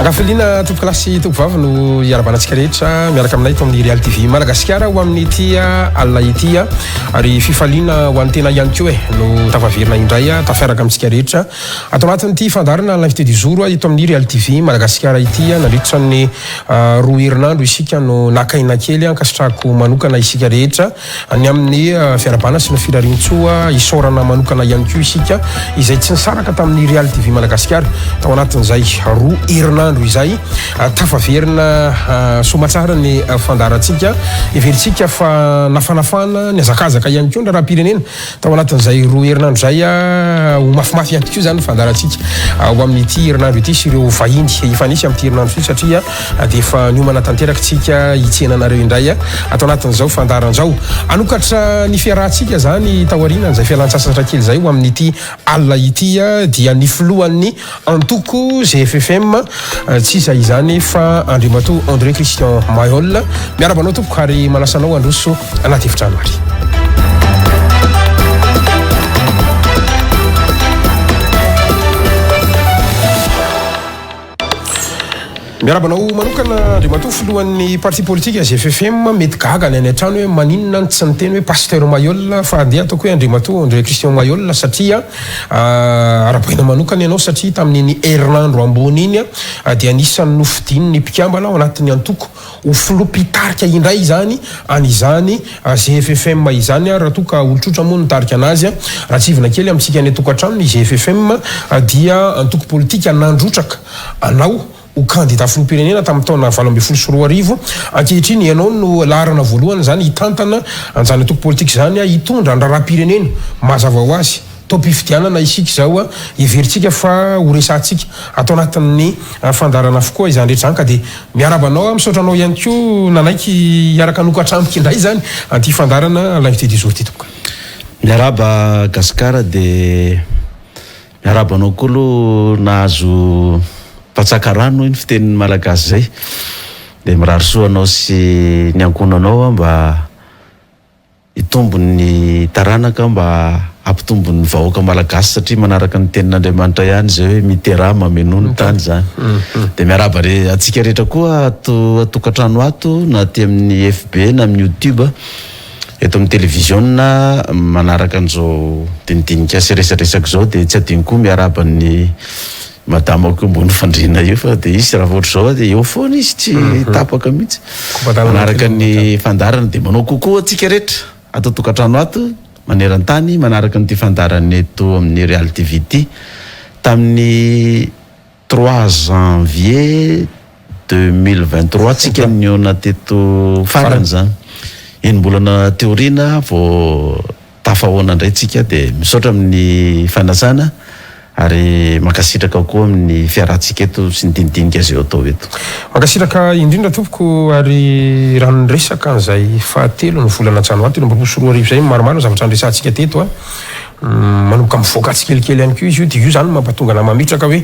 Agafiliana tompo klasy tompo vavy no iarabanantsika rehetra miaraka aminay to amin'ny Real TV Madagasikara ho amin'ny tia alina ity ary fifaliana ho an'ny tena ihany koa no tafaverina indray tafiaraka amintsika rehetra ato anatin'ity fandarana l'invité du jour ito amin'ny Real TV Madagasikara ity nandritra ny roa herinandro isika no nakaina kely ankasitrahako manokana isika rehetra ny amin'ny fiarabana sy ny firarintsoa isorana manokana ihany koa isika izay tsy nisaraka tamin'ny Real TV Madagasikara tao anatin'izay roa herinandro izay tafaverina somatsara ny fandarantsika everitsika fa nafanafana ny azakazaka ihany koa raha pirenena tao anatin'izay roa herinandro zay ho mafimafy ihany koa zany fandarantsika ho amin'ity herinandro ity sy ireo vahiny ifanisy amin'ity herinandro ity satria dia efa niomana tanterakatsika hitsenanareo indray atao anatin'izao fandaran'izao anokatra ny fiarahantsika zany taoriana izay fialan-tsasatra kely zay ho amin'ity alina ity dia ny filohan'ny antoko GFFM tsisa izany fa Andriamato André Christian Mayol miarabanao tompoko ary manasanao androso anaty efitrano ary miarabanao manokana Andriamato filohan'ny parti politique GFFM mety gaga ny any antrano hoe maninona tsy niteny hoe pasteur Mayol fa andeha ataoko hoe Andriamato André Christian Mayol satria arabaina manokana ianao satria tamin'ny herinandro ambony iny dia anisan'ny nofidiny ny mpikambana ao anatin'ny antoko ho filopitarika indray zany an'izany GFFM izany raha toka olotrotra moa nitarika anazy raha tsivina kely amintsika ny tokantrano ny GFFM dia antoko politika nandrotraka anao o candidat filoham-pirenena tamin'ny taona 2024 ankehitriny ianao no laharana voalohany zany hitantana an'izany antoko politika zany hitondra andraraha-pirenena mazava ho azy topifidianana isika zao iveritsika fa ho resantsika atao anatin'ny fandarana avokoa izany rehetra zany ka dia miarabanao misaotranao ihany koa nanaiky iaraka nokatrampoka indray zany anty fandarana l'invité du jour ty tokoka miaraba Gasikara dia miarabanao koa aloha nahazo patsaka rano iny fitenin'ny malagasy zay dia mirary soanao sy niankonanao mba hitombo ny taranaka mba ampitombon'ny vahoaka malagasy satria manaraka ny tenin'Andriamanitra ihany zay hoe mitera mameno ny tany zany dia miaraba atsika rehetra koa atokantrano ato na ty amin'ny FB na amin'ny YouTube eto amin'ny télévision manaraka an'izao dinidinika sy resaresaka zao dia tsy adino koa miaraba ny madama ko ambony fandrina io fa dia izy raha voatra zao dia eo foana izy tsy tapaka mihitsy manaraka ny fandarana dia manao kokoa atsika rehetra ato tokantrano ato maneran-tany manaraka nyity fandarana eto amin'ny Real TV ity tamin'ny 3 janvier 2023 atsika niona teto farany zany enim-bolana teoriana vao tafahoana indray tsika dia misaotra amin'ny fanasana ary makasitraka koa amin'ny fiarahantsika eto sy ny dinidinika azy eo atao eto makasitraka indrindra tompoko ary raha nyresaka an'izay fahatelo ny volana janoary telo ambiroapolo sy roa arivo zay maromaro zavatra nyresantsika teto manomboka mivoaka tsikelikely ihany koa izy io dia io zany mampatonga na mamitraka hoe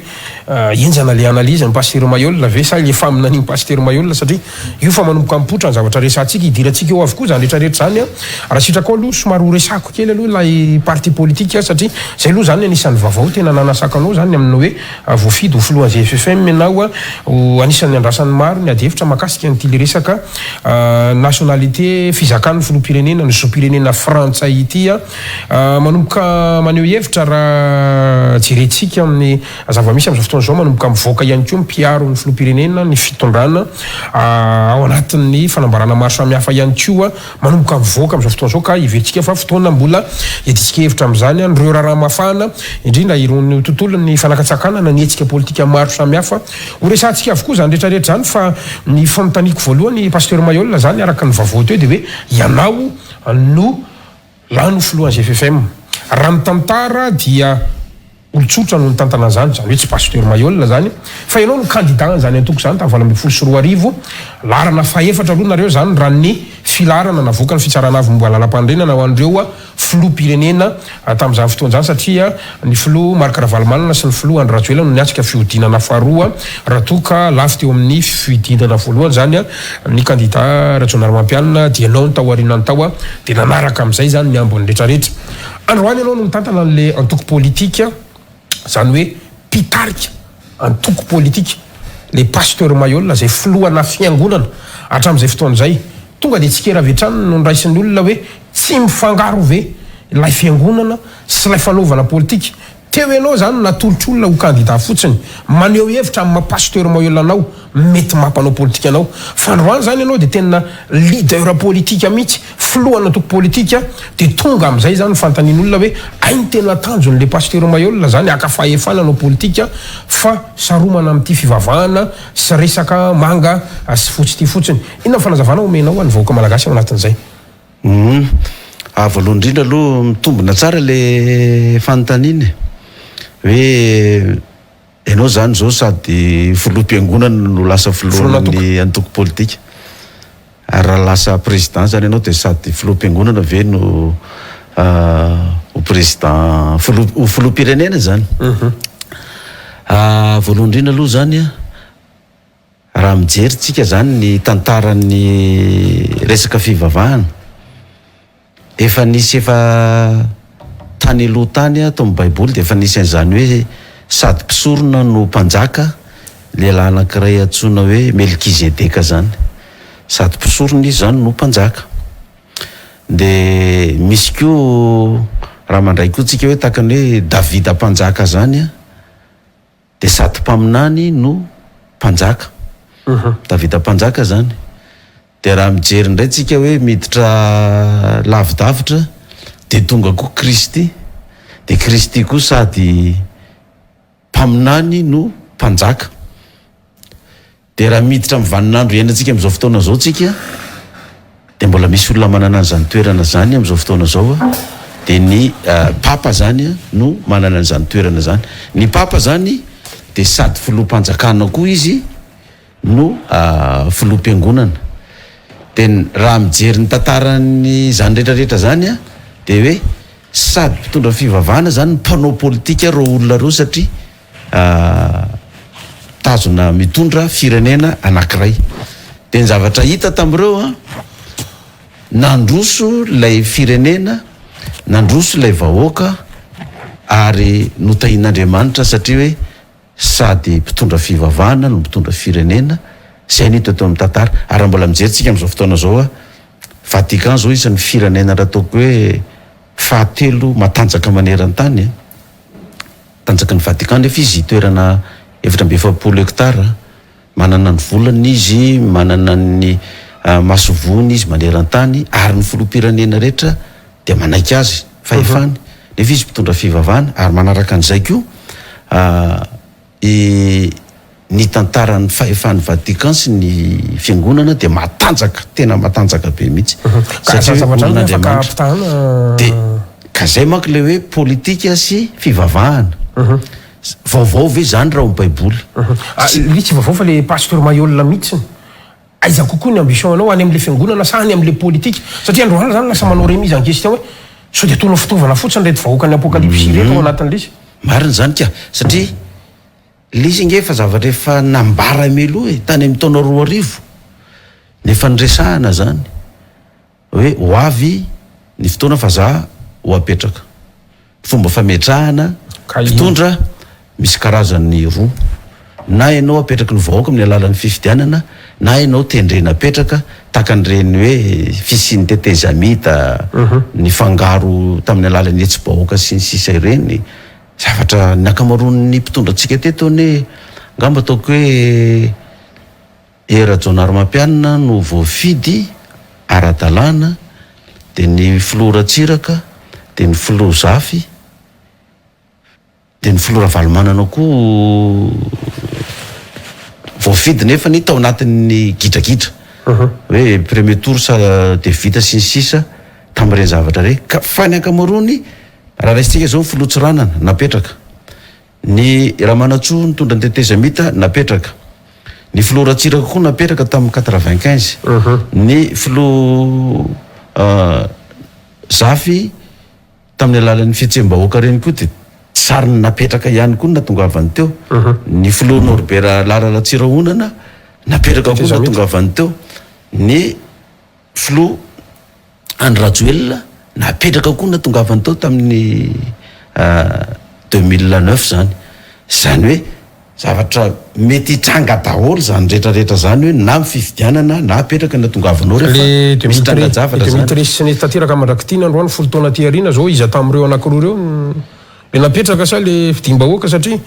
enjana le analyse ny pasteur Mayol ve sa efa aminan'iny pasteur Mayol satria io fa manomboka mipotra ny zavatra resantsika idirantsika eo avokoa zany rehetrarehetra zany raha sitraka aloha somary ho resako kely aloha ilay parti politique satria zay aloha zany anisan'ny vaovao tena nanasakanao zany amin'ny hoe voafidy ho filohan'ny GFFM ianao anisan'ny andrasan'ny maro ny adihevitra makasika nyty le resaka nationalité fizakan'ny filoham-pirenena ny zo-pirenena frantsay ity manomboka maneho hevitra raha jerentsika amin'ny zava-misy amin'izao fotoana zao manomboka mivoaka ihany koa mpiaro ny filoham-pirenena ny fitondrana ao anatin'ny fanambarana maro samihafa ihany koa manomboka mivoaka amin'izao fotoana zao ka iveritsika fa fotoana mbola editsika hevitra amin'izany ireo raha mafana indrindra irony tontolo ny fanakatsakana ny etsika politika maro samihafa ho resantsika avokoa zany rehetrarehetra zany fa ny fanontaniako voalohany pasteur Mayol zany araka ny vaovao teo dia hoe ianao no lano filohan'ny GFFM raha ny tantara dia olotsotra no nitantana zany hoe tsy pasteur Mayol zany fa ianao no candidat zany antoko zany tamin'ny 2024 sy roa arivo larana faefatra aloha nareo zany raha ny filarana navoaka ny fitsarana avy mbola lalam-pandrenana ho andreo filoham-pirenena tamin'izany fotoana zany satria ny filoha Marc Ravalomanana sy ny filoha Andry Rajoelina no niatrika fihodinana faharoa raha toka lafy teo amin'ny fidinana voalohany zany ny candidat Rajonary Mampianina dia nao ny tao aorianany tao dia nanaraka amin'izay zany ny ambony rehetrarehetra androany ianao no mitantana an'le antoko politika zany hoe mpitarika antoko politika le pasteur Mayol zay filohana fiangonana hatramin'izay fotoana izay tonga dia tsikera vetrany no nraisin'ny olona hoe tsy mifangaro ve ilay fiangonana sy ilay fanaovana politika teo ianao zany natolotra olona ho kandida fotsiny maneho hevitra amin'ny pasteur Mayol anao mety mampanao politika anao fa androany zany ianao dia tena leader politika mihitsy filohana antoko politika dia tonga amin'izay zany fantanian'olona hoe ainy tena tanjon'le pasteur Mayol zany akafahefana anao politika fa saromana amin'ity fivavahana sy resaka manga sy fotsy ty fotsiny inona fanazavana omenao any vahoaka malagasy ao anatin'izay voalohany indrindra aloha mitombona tsara le fanontaniana hoe ianao zany zao sady filoham-piangonana no lasa filohan'ny antoko politika ary raha lasa président zany ianao dia sady filoham-piangonana ve no ho président filoham-pirenena zany voalohany indrindra aloha zany a raha mijery tsika zany ny tantaran'ny resaka fivavahana efa nisy tany aloha tany atao amin'ny baiboly dia efa nisy an'izany hoe sady mpisorona no mpanjaka lehilahy anankiray antsoina hoe Melkizedeka zany sady mpisorona izy zany no mpanjaka dia misy koa raha mandray koa tsika hoe takany hoe Davida mpanjaka zany a dia sady mpaminany no mpanjaka Davida mpanjaka zany dia raha mijery indray tsika hoe miditra lavidavitra dia tonga koa Kristy dia Kristy koa sady mpaminany no mpanjaka dia raha miditra amin'ny vaninandro iainantsika amin'izao fotoana zao tsika dia mbola misy olona manana an'izany toerana zany amin'izao fotoana zao dia ny papa zany no manana an'izany toerana zany ny papa zany dia sady filoham-panjakana koa izy no filoham-piangonana dia raha mijery ny tantarany zany rehetrarehetra zany a dia hoe sady mpitondra fivavahana zany mpanao politika reo olona reo satria tazona mitondra firenena anankiray dia ny zavatra hita tamin'ireo a nandroso ilay firenena nandroso ilay vahoaka ary notahin'Andriamanitra satria hoe sady mpitondra fivavahana no mpitondra firenena zay nito atao amin'ny tantara ary mbola mijerytsika amin'izao fotoana zao a Vatican zao isan'ny firenena raha ataoko hoe fahatelo matanjaka maneran-tany tanjaka ny Vatican nefa izy toerana 720 hektara manana ny volany izy manana ny masovony izy maneran-tany ary ny filoham-pirenena rehetra dia manaiky azy fahefany nefa izy mpitondra fivavahana ary manaraka an'izay koa ny tantaran'ny fahefan'ny Vatican sy ny fiangonana dia matanjaka tena matanjaka be mihitsy satria olon'Andriamanitra dia ka zay manko le hoe politika sy fivavahana vaovao ve zany raha ao baiboly litsy vaovao fa le pasteur Mayol mihitsiny aiza kokoa ny ambition anao any amin'le fiangonana sa any amin'le politika satria androany zany lasa manao remise en question hoe so dia ataonao fitaovana fotsiny reto vahoaka ny apokalypsy reto ao anatin'l'izy marina zany ka satria lizy ngefa zavatra efa nambara meloha tany amin'ny taona 2000 nefa niresahana zany hoe ho avy ny fotoana fa za ho apetraka fomba fametrahana mpitondra misy karazany roa na ianao apetraka ny vahoaka amin'ny alalan'ny fifidianana na ianao tendrena apetraka takan'ireny hoe fisiny tetezamita ny fangaro tamin'ny alalan'ny etsy-bahoaka sy ny sisa ireny zavatra ny akamaroan'ny mpitondra antsika teto ny ngamba ataoko hoe era Jonarmampianina no voafidy ara-dalàna dia ny filoha Ratsiraka dia ny filoha Zafy dia ny filoha Ravalomanana koa voafidy nefa ny tao anatin'ny gidragidra hoe premier tour sa dia vita sy ny sisa tamin'ireny zavatra reny ka fa ny akamaroany raha raisitsika zao ny filoha Tsiranana napetraka ny Ramanatsoa nitondra ny tetezamita napetraka ny filoha Ratsiraka koa napetraka tamin'ny 95 ny filoha Zafy tamin'ny alalan'ny fihetsem-bahoaka reny koa dia sariny napetraka ihany koa natongavany teo ny filoha Norbert Lara Ratsirahonana napetraka koa natongavany teo ny filoha Andry Rajoelina napetraka koa natongavany teo tamin'ny 2009 zany zany hoe zavatra mety hitranga daholo zany rehetrarehetra zany hoe na mifividianana na apetraka na tongavinao le 2013 sy ny tanteraka mandrakitiana androany folo taona tiarina zao izy tamin'ireo anankiroa reo le napetraka sa le fidim-bahoaka satria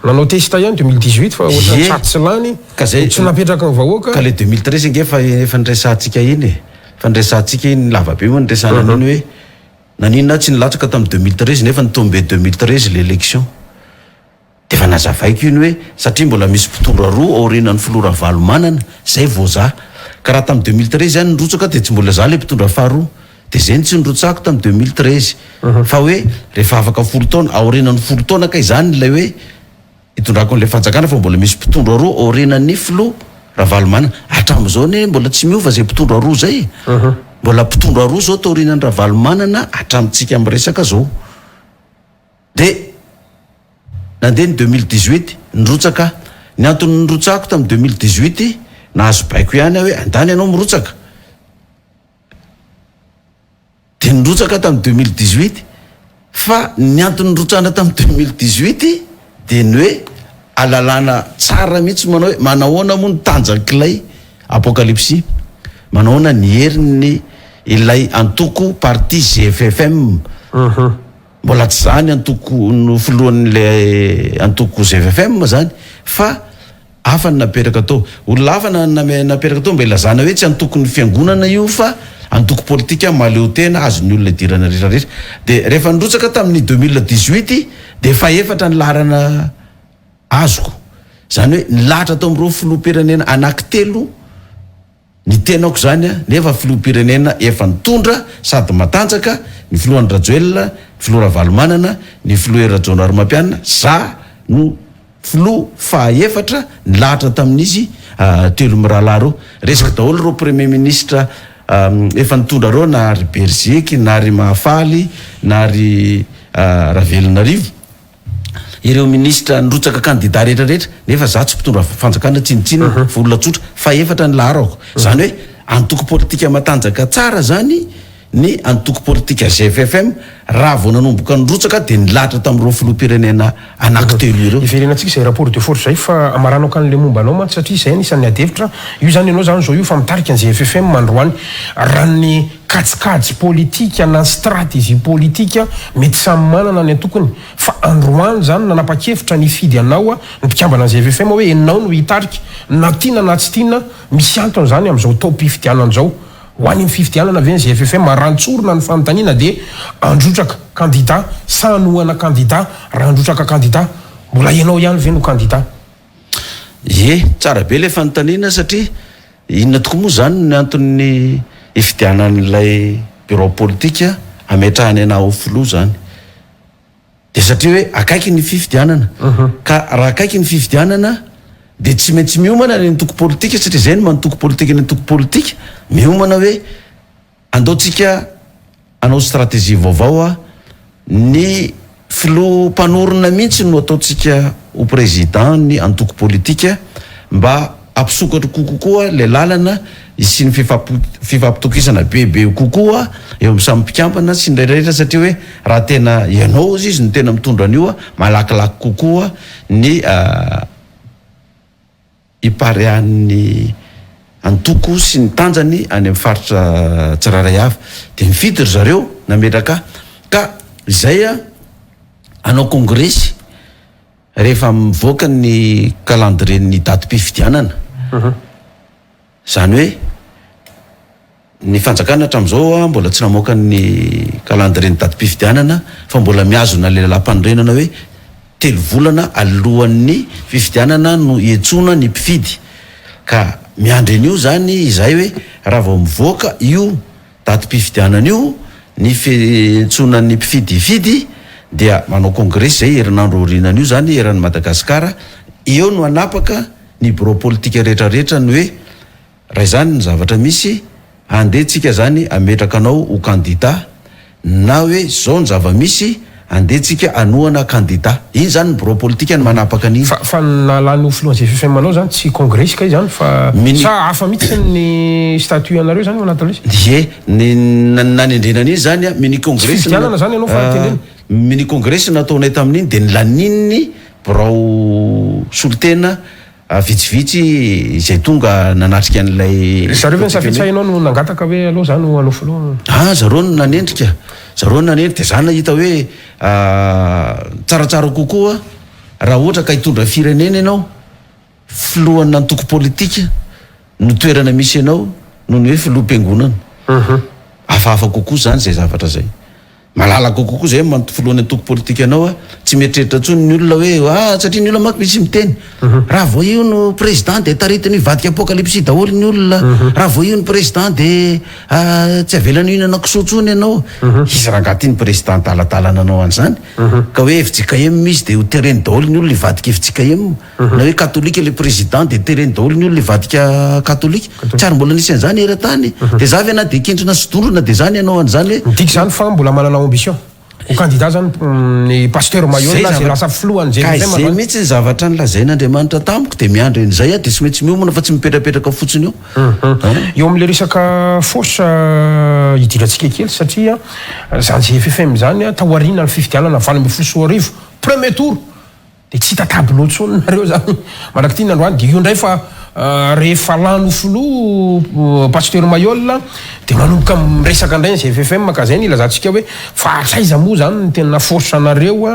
nanao testa ihany 2018 fa ohatrany satsy lany ka zay tsy napetraka ny vahoaka ka le 2013 inge efa nresantsika iny fa nresantsika iny lavabe moa nresana iny hoe naninona tsy nilatsaka tamin'ny 2013 nefa nitombe 2013 l'élection de fa nazavaiko iny hoe satria mbola misy mpitondra roa aorinan'ny filora valomanana zay voza ka raha tamin'ny 2013 zany nrotsaka de tsy mbola za le mpitondra faharoa de zay ny tsy nrotsako tamin'ny 2013 fa hoe rehefa afaka folo taona aorinan'ny folo taona ka izany lay hoe hitondrako n'le fanjakana fa mbola misy mpitondra roa aorinan'ny filo ravalomana hatramin'izao ne mbola tsy miova zay mpitondra roa zay mbola mpitondra roa zao taorinan'ny ravalomanana hatramintsika amin'ny resaka zao de nandeha ny 2018 nirotsaka ny antony nirotsako tamin'ny 2018 nahazo baiko ihany hoe andany ianao mirotsaka de nirotsaka tamin'ny 2018 fa ny antony nirotsana tamin'ny 2018 de ny hoe alalana tsara mihitsy manao hoe manahoana moa ny tanjakilay apokalypsy manahoana ny heriny ilay antoko parti GFFM mbola tsy zany antoko no filohan'le antoko GFFM zany fa hafa ny naperaka tao olona hafa naperaka tao mba ilazana hoe tsy antoko ny fiangonana io fa antoko politika maleo tena azony olona dirana rehetrarehetra de rehefa nirotsaka tamin'ny 2018 de fa efatra ny laharana azoko zany hoe nilahatra tao amin'ireo filoham-pirenena anankitelo ny tenako zany a nefa filoham-pirenena efa nitondra sady matanjaka ny filohan'ny Rajoelina ny filoha Ravalomanana ny filoha Rajaona Romampianina za no filoha fahaefatra nilahatra tamin'izy telo mirahalahy resaka daholo reo premier ministre efa nitondra reo na ry Bergeky na ry Mahafaly na ry Ravelinarivo ireo ministra nirotsaka candidat rehetrarehetra nefa za tsy mpitondra fanjakana tsinitsina fa olona tsotra fa efatra ny laharako zany hoe antoko politika matanjaka tsara zany ny antoko politika GFFM raha vao nanomboka nirotsaka de nilahatra tamin'ireo filoham-pirenena anankitelo ireo iverenantsika zay rapport de force zay fa amaranao kan'le mombanao mantsy satria zay anisan'ny adevitra io zany ianao zany zao io fa mitarika ny GFFM mandroany raha ny katsikajy politika na stratégie politika mety samy manana ny antokony fa androany zany nanapa-kevitra ny fidy anao ny mpikambana ny GFFM hoe enao no hitarika na tiana na tsy tiana misy antony zany amin'izao top-pifidianan'izao ho any amin'ny fifidianana avy ny GFFM marantsorona ny fanontaniana de androtraka candidat sanohana candidat raha androtraka candidat mbola ianao ihany ve no candidat tsara be le fanontaniana satria inona tokoa moa zany ny antony ifidianan'ilay bureau politika ametrahany anao filoha zany de satria hoe akaiky ny fifidianana ka raha akaiky ny fifidianana de tsy maintsy miomana ny antoko politika satria zay no mantoko politika ny antoko politika miomana hoe andaotsika anao stratégie vaovao a ny filoha-mpanorona mihitsy no ataotsika ho président ny antoko politika mba ampisokatra kokoa le lalana sy ny fifampitokisana bebe kokoa eo amin'ny samy mpikambana sy ndraidrarehetra satria hoe raha tena ianao izy no tena mitondra an'io a malakilaky kokoa ny iparehan'ny antoko sy ny tanjany any amin'ny faritra tsiraray avy de mifidy ry zareo nametraka ka zay a anao kongresy rehefa mivoaka ny calendrier ny datim-pifidianana zany hoe ny fanjakana hatramin'izao a mbola tsy namoaka ny calendrier ny datim-pifidianana fa mbola miazona le lam-panorenana hoe 3 volana alohan'ny fifidianana no ietsona ny mpifidy ka miandry an'io zany izay hoe raha vao mivoaka io datim-pifidianana io ny fietsona ny mpifidyfidy dia manao kongresy zay herinandro orinan'io zany eran'ny Madagasikara eo no anapaka ny bureau politika rehetrarehetra ny hoe raha zany ny zavatra misy andehtsika zany ametraka anao ho candidat na hoe zao ny zava-misy andehtsika anohana candidat iny zany ny bureau politika ny manapaka an'iny fa nalany filohan'ny GFFM anao zany tsy congrès ka zany fa sa hafa mihitsy ny statut anareo zany manatao ye nanendrenan'iny zany a mini congrès fifidianana zany anao fa tendrena mini congrès nataonay tamin'iny de nilanininy borao solotena vitsivitsy izay tonga nanatrika an'ilay zareo ve nysafitsiahinao no nangataka hoe aloha zany no anao filoha zareo no nanendrika zareo no nanendrika de zany nahita hoe tsaratsara kokoa raha ohatra ka hitondra firenena ianao filohany nantoko politika no toerana misy ianao noho ny hoe filoam-piangonana hafahafa kokoa zany zay zavatra zay malala kokoa zay filohany antoko politika ianao tsy mieritreritra ntsony ny olona hoe satria ny olona manko misy miteny raha vao io no président de taritiny vadika apocalypse daholo ny olona raha vao io ny président de tsy avelany ino anakisotsony ianao izy raha angatiny président talatalana anao an'izany ka hoe FJKM misy de ho tereny daholo ny olona ivadika FJKM na hoe katolika le président de tereny daholo ny olona ivadika katolika tsy ary mbola nisy an'izany eran-tany de zavy ana de kendrina sodorona de zany ianao an'izany hoe diky zany fa mbola manana ambition ho candidat zany ny pasteur Mayolla zay lasa filohany zay mihitsy ny zavatra nylazain'Andriamanitra tamiko de miandry an'izay de tsy maintsy miomana fa tsy mipetrapetraka fotsiny eo am'le resaka force idirantsika kely satria zany GFFM zany taoriana ny fifidianana 2024 premier tour de tsy hita tableau tsony nareo zany malaky ty nandroany de io ndray fa rehefa lano filoha pasteur Mayolla de manomboka miresaka indray ny GFFM ka zay ny ilazantsika hoe fa atraiza moa zany ny tena force anareo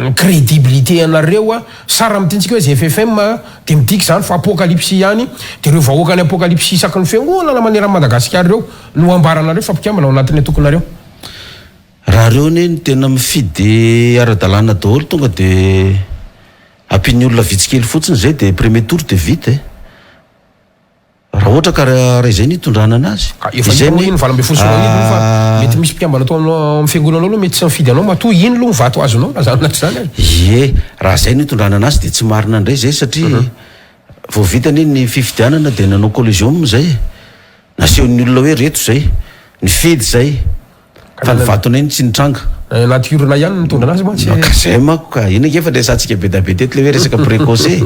ny crédibilité anareo sara mitintsika hoe GFFM de midiky zany fa apocalypse ihany de reo vahoaka ny apocalypse isaky ny fiangonana manerana Madagasikara reo no ambaranareo fa mpikambana ao anatin'ny tokonareo raha reo ny tena mifidy ara-dalàna daholo tonga de ampiny olona vitsikely fotsiny zay de premier tour de vite raha ohatra ka raha izay ny hitondrana anazy izay ny fa mety misy mpikambana atao amin'ny fiangonana aloha mety tsy mifidy anao matoa ino loha mivato azonao raha zany zany raha zay ny hitondrana anazy de tsy marina indray zay satria vao vitany ny fifidianana de nanao collégium zay nasehon'ny olona hoe reto zay ny fidy zay fa nivatona iny tsy nitranga natiorina ihany mitondra anazy zay mako ka ino efa resantsika be da be teto le hoe resaka précoce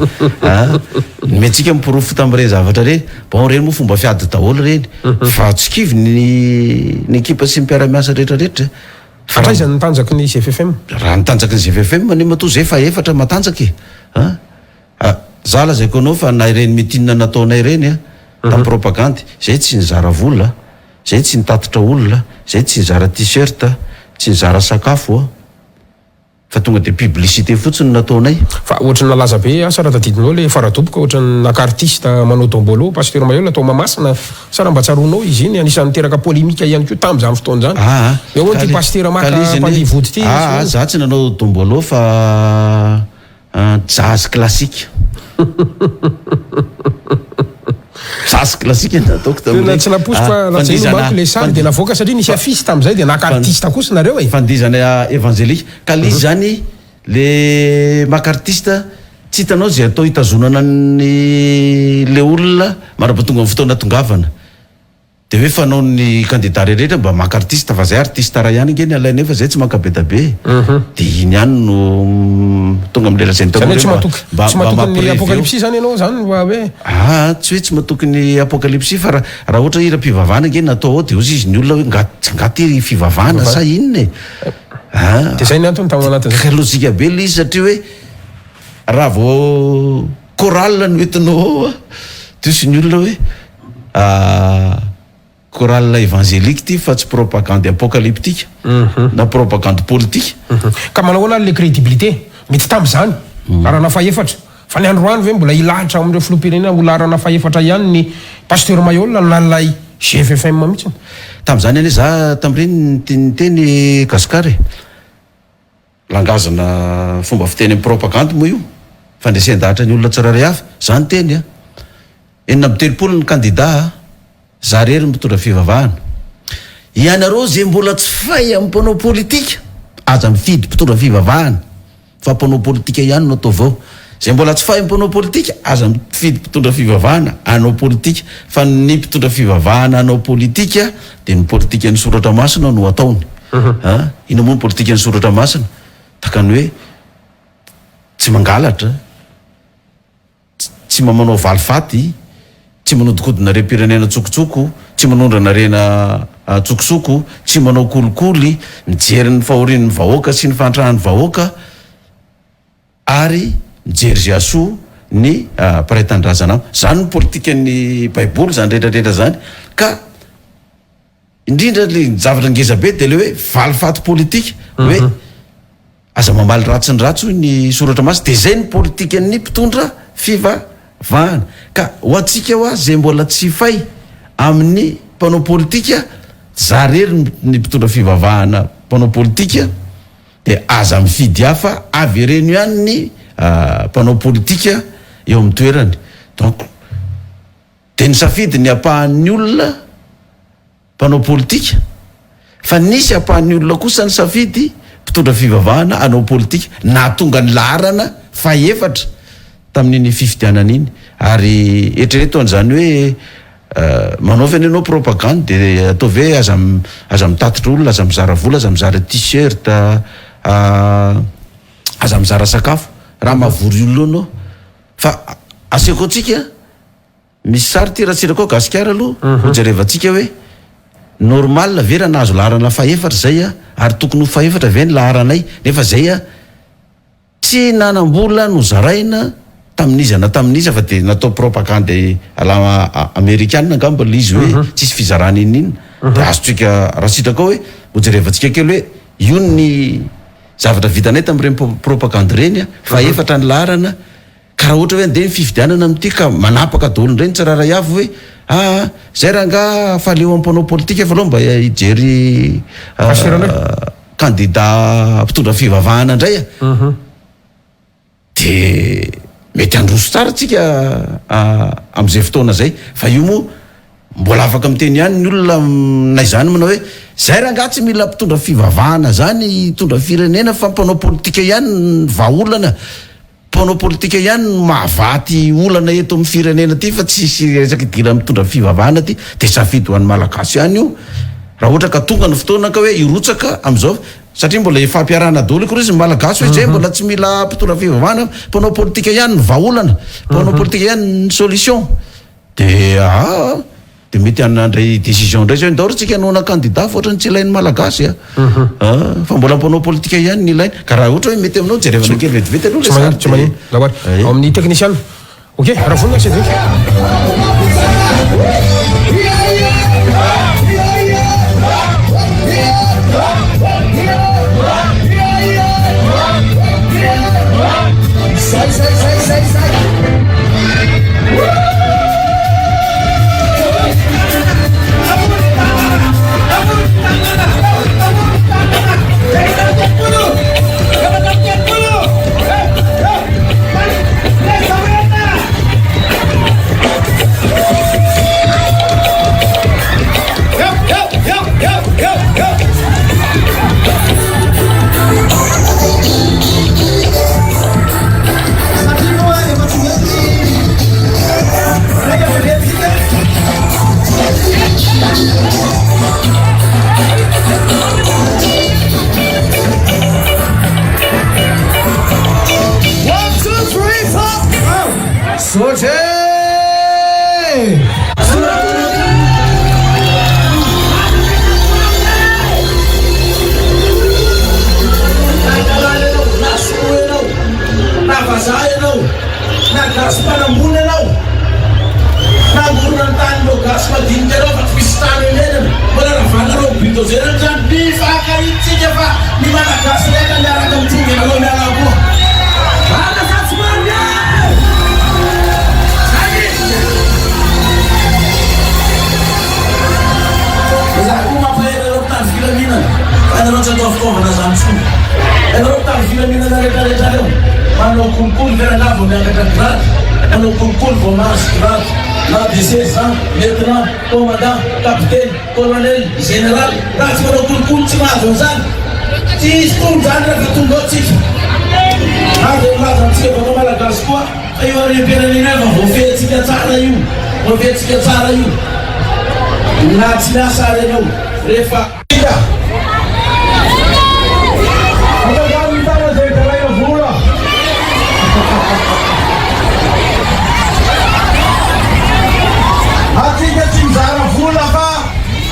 metsika mipirofo tam'ireny zavatra reny bon reny moa fomba fiady daholo reny fa tsikivy ny ekipa sy mpiara-miasa rehetrarehetra fatraiza nitanjaky ny GFFM raha nitanjaky ny GFFM ne matoa zay fa efatra matanjaky za lazaiko anao fa na ireny mitinina nataonay reny tamin'ny propagande zay tsy nizara vola zay tsy nitatotra olona zay tsy nizara t-shirt tsy nizara sakafo fa tonga de publicité fotsiny nataonay fa ohatrany nalaza be asa raha tadidinao le faradoboka ohatrany naka-artiste manao tombolo pasteur Mayolla atao mamasina sara mba tsaronao izy iny anisan'ny teraka polémika ihany koa tam'izany fotoana zany eo hoe ty pasteur maka mpandeha vody ty za tsy nanao tombolo fa jazz classique jazz classique nataoko tamina tsy naposy fa raha le sary de navoaka satria nisy affiche tam'izay de naka-artiste kosa nareo fandizana évangélique ka lizy zany le maka-artiste tsy hitanao zay atao hitazonana ny le olona marapatonga amin'ny fotoana tongavana de hoe fanao ny candidat rehetra mba maka-artiste fa zay artiste raha ihany ngeny alaina fa zay tsy makabe da be de iny ihany no tonga am'lela zay tsy matokony apocalypse zany ianao zany hoe tsy hoe tsy matokony apocalypse fa raha ohatra ira-pivavahana ngeny natao ao de ozy izy ny olona hoe ngaty fivavahana sa inona de zay ny antony tamina anatin ka lozika be le izy satria hoe raha vao chorale no entinao ao de ozy ny olona hoe chorale évangélique ty fa tsy propagande apocalyptique na propagande politique ka manahoana le crédibilité mety tam'izany arana faefatra fa ny androany ve mbola ilahatra am'ireo filoham-pirenena mbola arana faefatra ihany ny pasteur Mayolla nalay GFFM mihitsy tam'izany ane za tam'ireny niteny gasikara langazana fomba fiteny amin'ny propagande moa io fandresen-dahatra ny olona tsiraray avy zany teny enina amby telopolo ny candidat za rery mitondra fivavahana ianareo zay mbola tsy fay amin'ny mpanao politika aza mifidy mpitondra fivavahana fa mpanao politika ihany no atao vao zay mbola tsy fay mpanao politika aza mifidy mpitondra fivavahana anao politika fa ny mpitondra fivavahana anao politika de ny politika ny soratra masina no ataony ino moa ny politika ny soratra masina takany hoe tsy mangalatra tsy mamanao valifaty tsy manodikodina rem-pirenena tsokotsoko tsy manondrana rena tsokosoko tsy manao kolikoly mijery ny fahorian'ny vahoaka sy ny fantrahan'ny vahoaka ary mijery ziasoa ny paraitanydrazanamo zany ny politika ny baiboly zany rehetrarehetra zany ka indrindra le zavatra ngezabe de le hoe valifaty politika hoe aza mamaly ratsy ny ratso ny soratra masy de zay ny politika ny mpitondra fivavahana ka ho atsika ho a zay mbola tsy fay amin'ny mpanao politika za rery ny mpitondra fivavahana mpanao politika de aza mifidy hafa avy reny ihany ny mpanao politika eo amin'ny toerany donc de ny safidy ny apahan'ny olona mpanao politika fa nisy apahan'ny olona kosa ny safidy mpitondra fivavahana anao politika na tonga ny laharana faefatra tamin'iny fifidianana iny ary eritrereto an'izany hoe manao fany anao propagande de atao ve aza mitatitra olona aza mizara vola aza mizara t-shirt aza mizara sakafo raha mavory olona anao fa aseko atsika misy sary ty ratsirako ao gasikara aloha hojerevantsika hoe normal ve raha nahazo laharana faefatra zay ary tokony ho faefatra ve ny laharanay nefa zay tsy nanambola no zaraina tamin'izy fa de natao propagande ala amerikana angamba izy hoe tsisy fizarana inina de azotsika raha sitraka ao hoe hojerevantsika kely hoe io ny zavatra vitanay tam'ireny propagande reny faefatra ny laharana ka raha ohatra hoe andeha ny fifidianana am'ty ka manapaka daolon'ireny tsararay avy hoe zay raha nga faleo am'mpanao politika fa aloha mba hijery candidat mpitondra fivavahana indray de mety androso tsara tsika am'izay fotoana zay fa io moa mbola afaka miteny ihany ny olona nay zany manao hoe zay raha nga tsy mila mpitondra fivavahana zany tondra firenena fa mpanao politika ihany vaolana mpanao politika ihany mahavaty olana eto amin'ny firenena ty fa tsisy resaky dira mitondra fivavahana ty de safidy ho an'ny malagasy ihany io raha ohatra ka tonga ny fotoana ka hoe irotsaka am'izao satria mbola ifampiarahana daholo koa izy ny malagasy hoe zay mbola tsy mila mpitondra fivavahana mpanao politika ihany ny vaolana mpanao politika ihany ny solution de de mety anandray décision ndray zao ndahoro tsika anona candidat fa ohatrany tsy ilain'ny malagasy fa mbola mpanao politika ihany ny ilainy ka raha ohatra hoe mety aminao jerevana kely vetivety aloha tsy manino lawary ao amin'ny technicien ok raha vonina Cédric commandant, capitaine, colonel, général, raha tsy manao kolokolo tsy mahazo an'izany tsy izy tony zany raha tonga ao tsika azo malaza amintsika vaovao malagasy koa fa io aream-pirenena io fa voafehintsika tsara io voafehintsika tsara io na tsy miasa ary ianao rehefa atagano zay dalaina vola atsika tsy mizara vola fa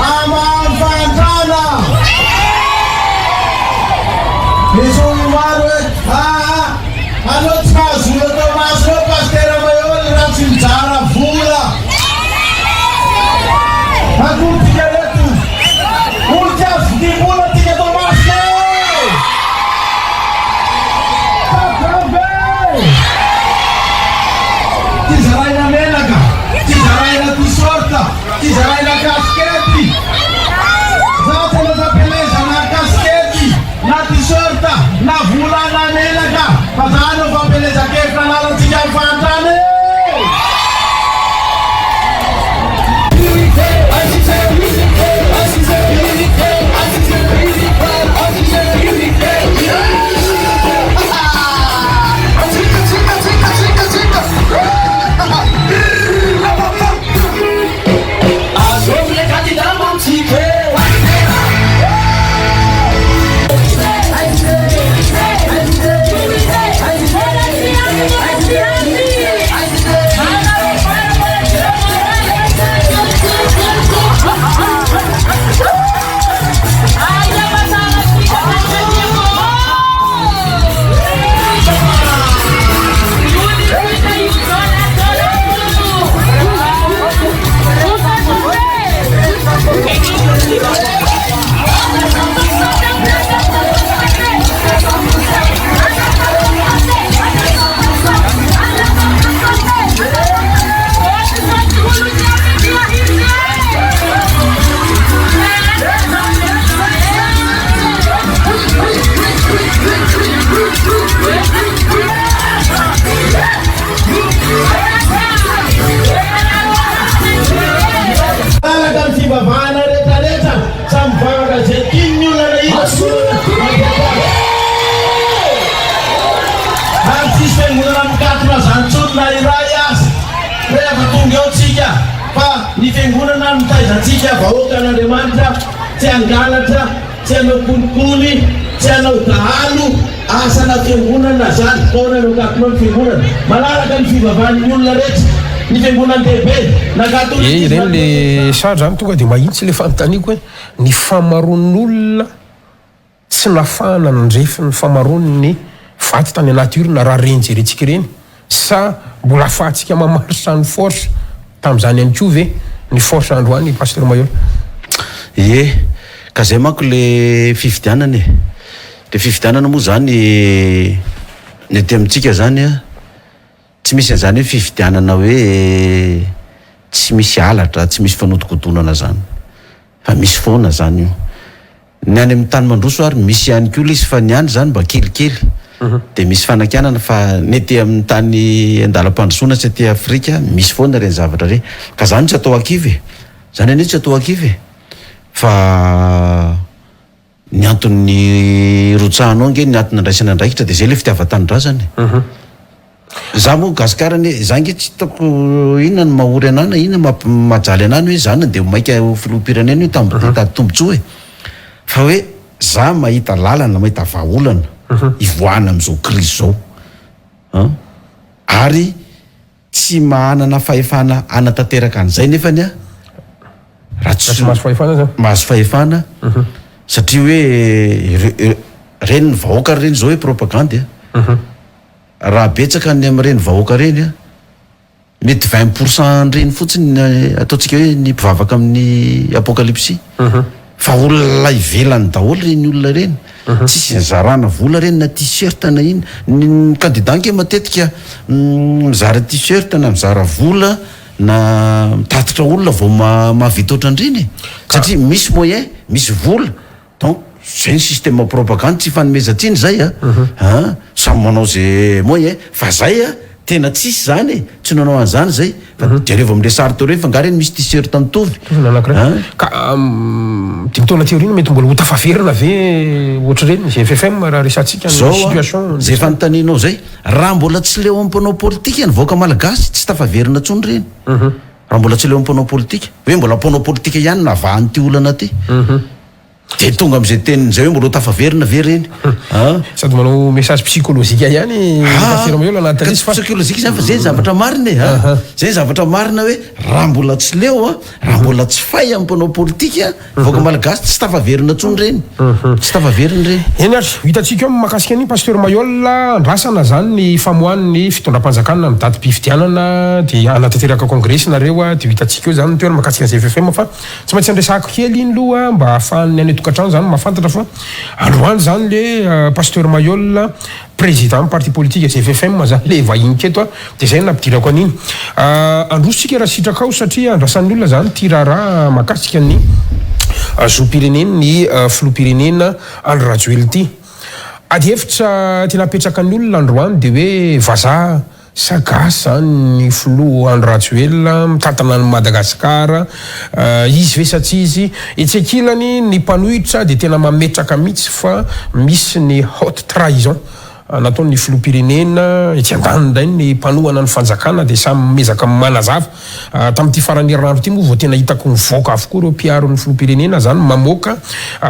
amampantrana misy olo maro hoe anao tonga ao tsika fa ny fiangonana mitaizantsika vahoaka an'Andriamanitra tsy angalatra tsy hanao kolikoly tsy hanao dahalo asana fiangonana zany taona no kakonao ny fiangonana malalaka ny fivavahan'ny olona rehetra ny fiangonan-dehibe ireny le sary zany tonga dia mahitsy le fanontaniako hoe ny famaron'olona tsy nafahana nandrefy ny famarony ny vaty tany natiora na raha reny jerentsika ireny sa mbola ahafahantsika mamaritra ny force tamin'izany ihany koa ve ny force androany pasteur Mayola? Ka zay manko le fifidianana le fifidianana moa zany ny aty amintsika zany a tsy misy an'izany hoe fifidianana hoe tsy misy alatra tsy misy fanodikodonana zany fa misy foana zany io ny any amin'ny tany mandroso ary misy ihany koa izy fa ny any zany mba kelikely de misy fanakianana fa ny aty amin'ny tany andalam-pandrosoana sy aty Afrika misy foana reny zavatra reny ka zany tsy atao akivy zany anie tsy atao akivy fa ny antony rotsahanao nge ny antony andraisana andraikitra de zay le fitiavan-tanindrazany za moa gasikarany za nge tsy hitako inona ny mahory anana inona majaly anany hoe zany de maika filoham-pirenena io tady tombontsoa hoe fa hoe za mahita lalana mahita vahaolana ivoahana am'izao krizy zao ary tsy mahanana fahefana anatanteraka an'izay nefany a raha tsy mahazo fahefana satria hoe reny ny vahoaka reny zao hoe propagande raha betsaka ny am'ireny vahoaka reny a mety 20% reny fotsiny ataontsika hoe ny mpivavaka amin'ny apokalypsy fa olona ivelany daholo reny olona reny tsisy zarana vola reny na t-shirt na iny ny candidat nke matetika mizara t-shirt na mizara vola na mitatitra olona vao mahavita ohatrandreny satria misy moyen misy vola donc zay ny système propagande tsy fanomezantsiny zay samy manao zay moyen fa zay tena tsisy zany tsy nanao an'izany zay fa jareo am'le sary teo reny fa nga reny misy t-shirt mitovy ka dimy taona teo reny mety mbola ho tafaverina ve ohatra reny zay FFM raha resantsika situation zay fanontanianao zay raha mbola tsy leo am'mpanao politika ny vahoaka malagasy tsy tafaverina tsony reny raha mbola tsy leo am'mpanao politika hoe mbola mpanao politika ihany navahany ty olana ty de tonga am'izay tenin'izay hoe mbola tafaverina ve reny sady manao message psychologique ihany psychologique zany fa zay zavatra marina zay zavatra marina hoe raha mbola tsy leo raha mbola tsy fay am'mpanao politika vahoaka malagasy tsy tafaverina tsony reny tsy tafaverina reny eny ary hitantsika eo mahakasika an'iny pasteur Mayola andrasana zany ny famohan'ny fitondram-panjakana ny daty mpifidianana de anatanteraka congrès nareo de hitantsika eo zany ny toerana mahakasika ny FFM fa tsy maintsy andresako kely iny loha mba ahafahan'ny tokatrano zany mahafantatra fa androany zany le pasteur Mayola président parti politique FFM zany le vahiny keto de zay nampidirako an'iny andrositsika raha sitraka ao satria andrasan'ny olona zany ty raharaha mahakasika ny zoom-pirenena ny filoha-pirenena Andry Rajoelina ty ady hevitra tena apetraka ny olona androany de hoe vazaha sagasa ny filoha Andry Rajoelina mitantana ny Madagasikara izy ve satsy izy etsekilany ny mpanohitra de tena mametraka mihitsy fa misy ny haute trahison nataony ny filoha-pirenena etsy andanindray ny mpanohana ny fanjakana de samy mezaka manazava tamin'ity farany herinandro ty moa vao tena hitako mivoaka avokoa reo mpiaro ny filoha-pirenena zany mamoaka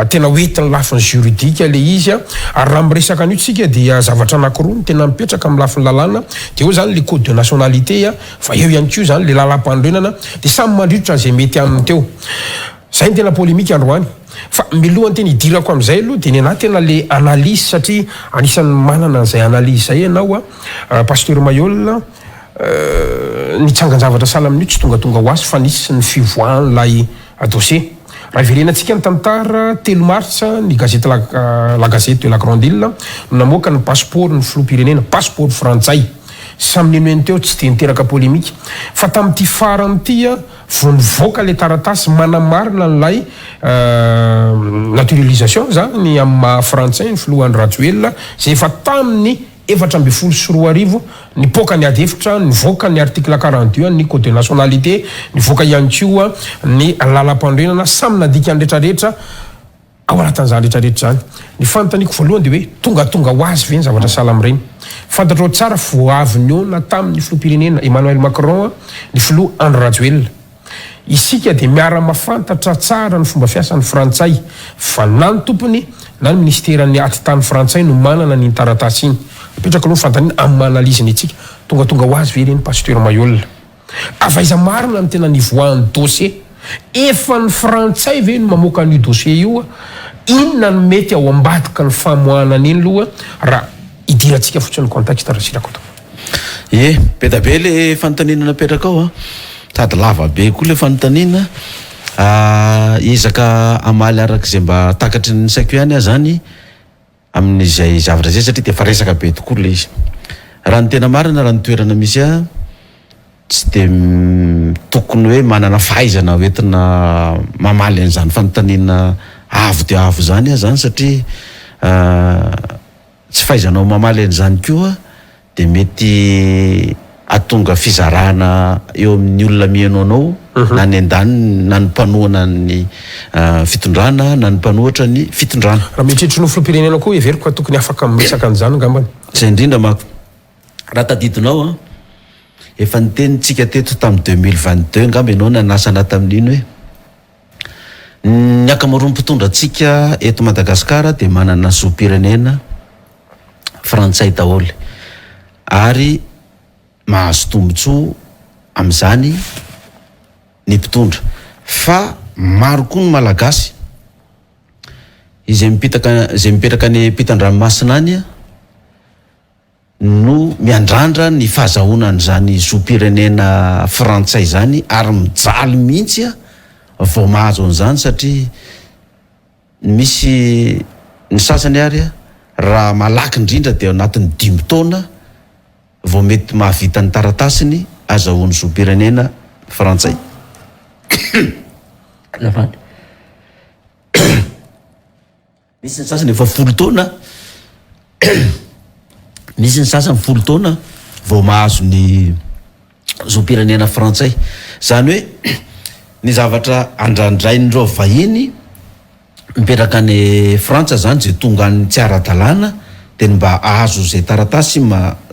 tena hoetiny lafiny juridika le izy ary raha miresaka an'io tsika dia zavatra anankiroa ny tena mipetraka amin'ny lafiny lalàna de eo zany le code de nationalité fa eo ihany koa zany le lalam-pandrenana de samy mandritra zay mety aminy teo zay ny tena polémika androany fa milohany tena hidirako am'izay aloha de ny anahy tena le analyse satria anisan'ny manana an'izay analyse zay ianao pasteur Mayola ny tsangan-javatra sahala amin'io tsy tonga ho azy fa nisy ny fivoahan'lay dossier raha iverenantsika ny tantara 3 martsa ny gazety la gazette de la grande île namoaka ny passeport ny filoha-pirenena passeport frantsay samy nenoeny teo tsy de niteraka polémika fa tamin'ity farany ty vao nivoaka le taratasy manamarina n'lay naturalisation zany amin'ny maha frantsay ny filoha Andry Rajoelina zay efa tamin'ny 724 nipoaka ny ady hevitra nivoaka ny article 42 ny code de nationalité nivoaka ihany koa ny lalam-pandrenana samy nadika ny rehetrarehetra ao anatin'izany rehetrarehetra zany ny fanontaniako voalohany de hoe tonga ho azy ve ny zavatra sahala amin'ireny fantatrao tsara voaviny eo na tamin'ny filoham-pirenena Emmanuel Macron ny filoha André Rajoelina. Isika dia miara-mafantatra tsara ny fomba fiasan'ny frantsay fa na ny tompony na ny ministeran'ny ati-tany frantsay no manana ny taratasy iny. Apetraka aloha fantanina amin'ny analiziny itsika tonga ho azy ve ireny pasteur Mayol. Avaiza marina ny tena nivoahan'ny dossier efa ny frantsay ve no mamoaka an'io dossier io, inona no mety ao ambadika ny famohanana iny loha raha idirantsika fotsiny contexte raha sirako to. Be da be le fanontaniana napetraka ao sady lava be koa le fanontaniana. Ezaka amaly arak'izay mba takatry ny saiko ihany zany amin'izay zavatra zay satria dia efa resaka be tokoa le izy. Raha ny tena marina raha ny toerana misy tsy dia tokony hoe manana fahaizana hoentina mamaly an'izany fanontaniana avo dia avo zany zany satria tsy fahaizanao mamaly an'izany koa dia mety atonga fizarana eo amin'ny olona mihaino anao na ny an-daniny na ny mpanohana ny fitondrana na ny mpanohatra ny fitondrana. Raha mieritreritra no filoham-pirenena koa everiko tokony afaka miresaka an'izany angambany. Zay indrindra mako raha tadidinao efa nitenitsika teto tamin'ny 2022 ngamba ianao nanasana tamin'iny hoe ny akamaroan'ny mpitondra antsika eto Madagasikara dia manana zoam-pirenena frantsay daholo ary mahazo tombotsoa amin'izany ny mpitondra fa maro koa ny malagasy izay mipetraka ny ampitan-dranomasina any no miandrandra ny fahazahoana n'izany zoam-pirenena frantsay zany ary mijaly mihitsy vao mahazo an'izany satria misy ny sasany ary raha malaky indrindra dia anatin'ny 5 taona vao mety mahavita ny taratasiny azahoany zoam-pirenena frantsay. Misy ny sasany efa 10 taona misy ny sasany 10 taona vao mahazo ny zoam-pirenena frantsay. Zany hoe ny zavatra andrandrain'ireo vahiny mipetraka ny Frantsa zany zay tonga ny tsy ara-dalàna dia mba ahazo zay taratasy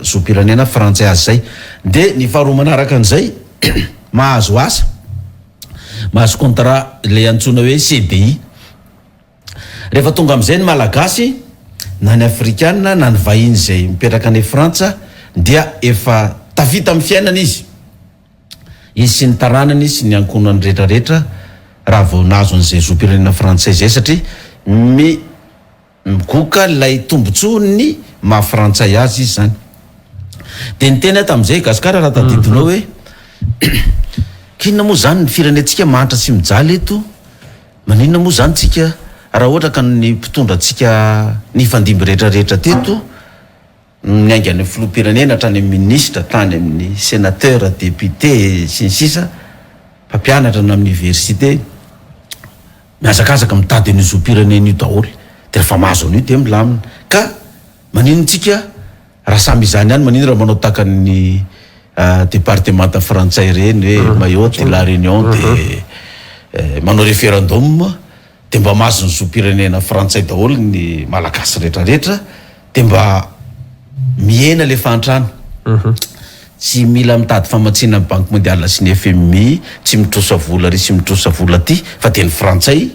zoam-pirenena frantsay azy zay. Dia ny faharoa manaraka an'izay mahazo asa mahazo contrat le antsoina hoe CDI. Rehefa tonga amin'izay ny malagasy na ny afrikana na ny vahiny zay mipetraka ny Frantsa dia efa tafita amin'ny fiainana izy sy ny taranany sy ny ankonany rehetrarehetra raha vao nazo an'izay zoam-pirenena frantsay zay satria migoka lay tombotsoa ny maha-frantsay azy izy zany. Dia ny tena tamin'izay Gasikara raha tadidinao hoe kinona moa zany ny firenentsika mahantra sy mijaly eto, maninona moa zany tsika raha ohatra ka ny mpitondra antsika ny fandimby rehetrarehetra teto miainga ny filoham-pirenena hatrany amin'ny ministra tany amin'ny sénateur député sy ny sisa mpampianatra na amin'ny université miazakazaka mitady ny zoam-pirenena io daholo dia rehefa mahazo an'io dia milamina ka maninontsika raha samy izany ihany manino raha manao tahaka ny départementa frantsay reny hoe Mayotte la Réunion dia manao référendum dia mba mahazo ny zoam-pirenena frantsay daholo ny malagasy rehetrarehetra dia mba miena le fahantrano. Tsy mila mitady famatsiana amin'ny banque mondiale sy ny FMI tsy mitrosa vola ry sy mitrosa vola ty fa dia ny frantsay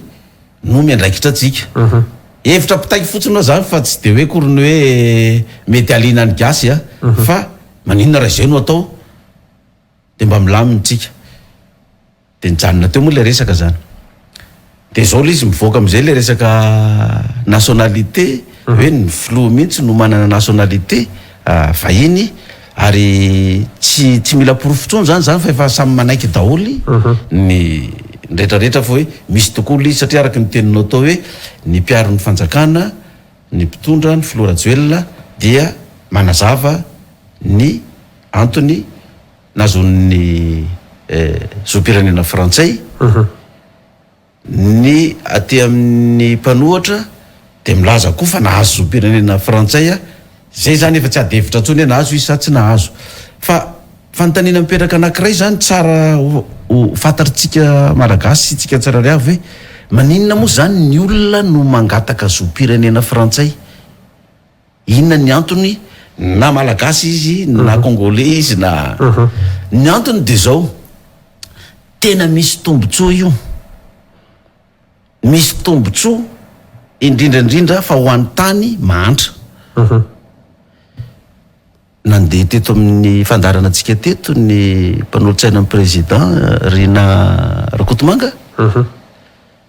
no miandraikitra atsika. Hevitra pitaiky fotsiny zany fa tsy dia hoe korony hoe mety aliana ny gasy fa maninona raha izay no atao dia mba milamina tsika dia nijanona teo moa le resaka zany. Dia zao le izy mivoaka amin'izay le resaka nationalité hoe ny filoha mihitsy no manana nationalité vahiny ary tsy mila porofotsony zany fa efa samy manaiky daholy ny rehetrarehetra fa hoe misy tokoa izy satria araka ny teninao tao hoe ny mpiaro ny fanjakana ny mpitondra ny filoha Rajoelina dia manazava ny antony nazon'ny zoam-pirenena frantsay ny aty amin'ny mpanohatra dia milaza koa fa nahazo zoam-pirenena frantsay zay zany efa tsy adevitra ntsony hoe nahazo izy sa tsy nahazo fa fanontaniana mipetraka anankiray zany tsara ho fantatritsika malagasy sy tsika tsirairay avy hoe maninona moa zany ny olona no mangataka zoam-pirenena frantsay, inona ny antony na malagasy izy na congolais izy na ny antony de zao tena misy tombontsoa io, misy tombontsoa indrindrandrindra fa ho an'ny tany mahantra. Nandeha teto amin'ny fandarana antsika teto ny mpanolotsaina amin'ny président Rina Rakotomanga,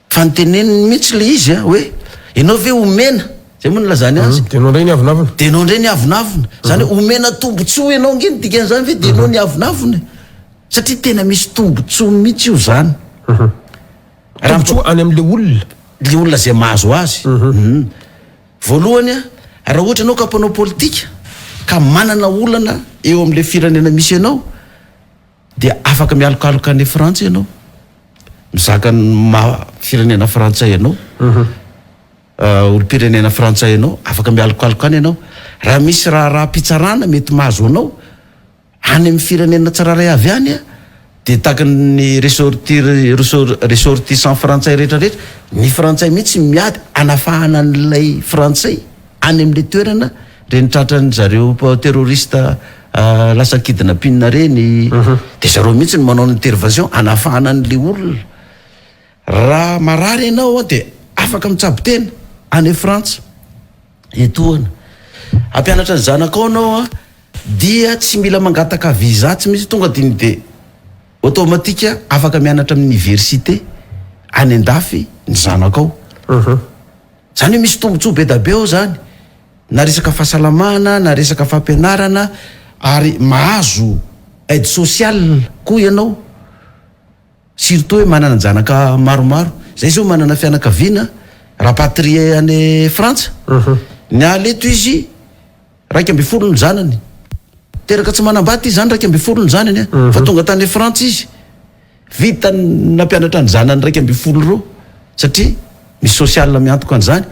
fanteneniny mihitsy le izy hoe ianao ve omena, zay moa nylazany azy, tenao ndray ny avinavina, tenao ndray ny avinavina zany hoe omena tombontsoa ianao ngeny dikan'izany ve de enao ny avinavina, satria tena misy tombontsoa mihitsy io zany. tombontsoa any am'le olona, le olona zay mahazo azy. Voalohany raha ohatra ianao ka mpanao politika ka manana olana eo am'le firenena misy ianao de afaka mialokaloka any Frantsa ianao, mizaka firenena frantsay ianao, olo-pirenena frantsay ianao, afaka mialokaloka any ianao. Raha misy raha pitsarana mety mahazo anao any amin'ny firenena tsiraray avy any de tahaka ny ressortissant frantsay rehetrarehetra, ny frantsay mihitsy miady anafahana an'ilay frantsay any am'le toerana reny tratran' zareo terroriste lasa kidnapping reny, de zareo mihitsy ny manao intervention anafahana an'le olona. Raha marary ianao de afaka mitsabo tena any Frantsa etoana, ampianatra ny zanakao anao dia tsy mila mangataka visa tsy misy tonga diny de automatika afaka mianatra amin'ny université any andafy ny zanakao. Zany hoe misy tombontsoa be da be ao zany, na resaka fahasalamana na resaka fampianarana, ary mahazo aide sociale koa ianao, surtout hoe manana janaka maromaro. Zay zao manana fianakaviana rapatrie any Frantsa, ny aleto izy 12 ny zanany, teraka tsy manambady izy zany 12 ny zanany fa tonga tany Frantsa izy vita nampianatra ny zanany 12 reo satria misy social miantoka an'izany,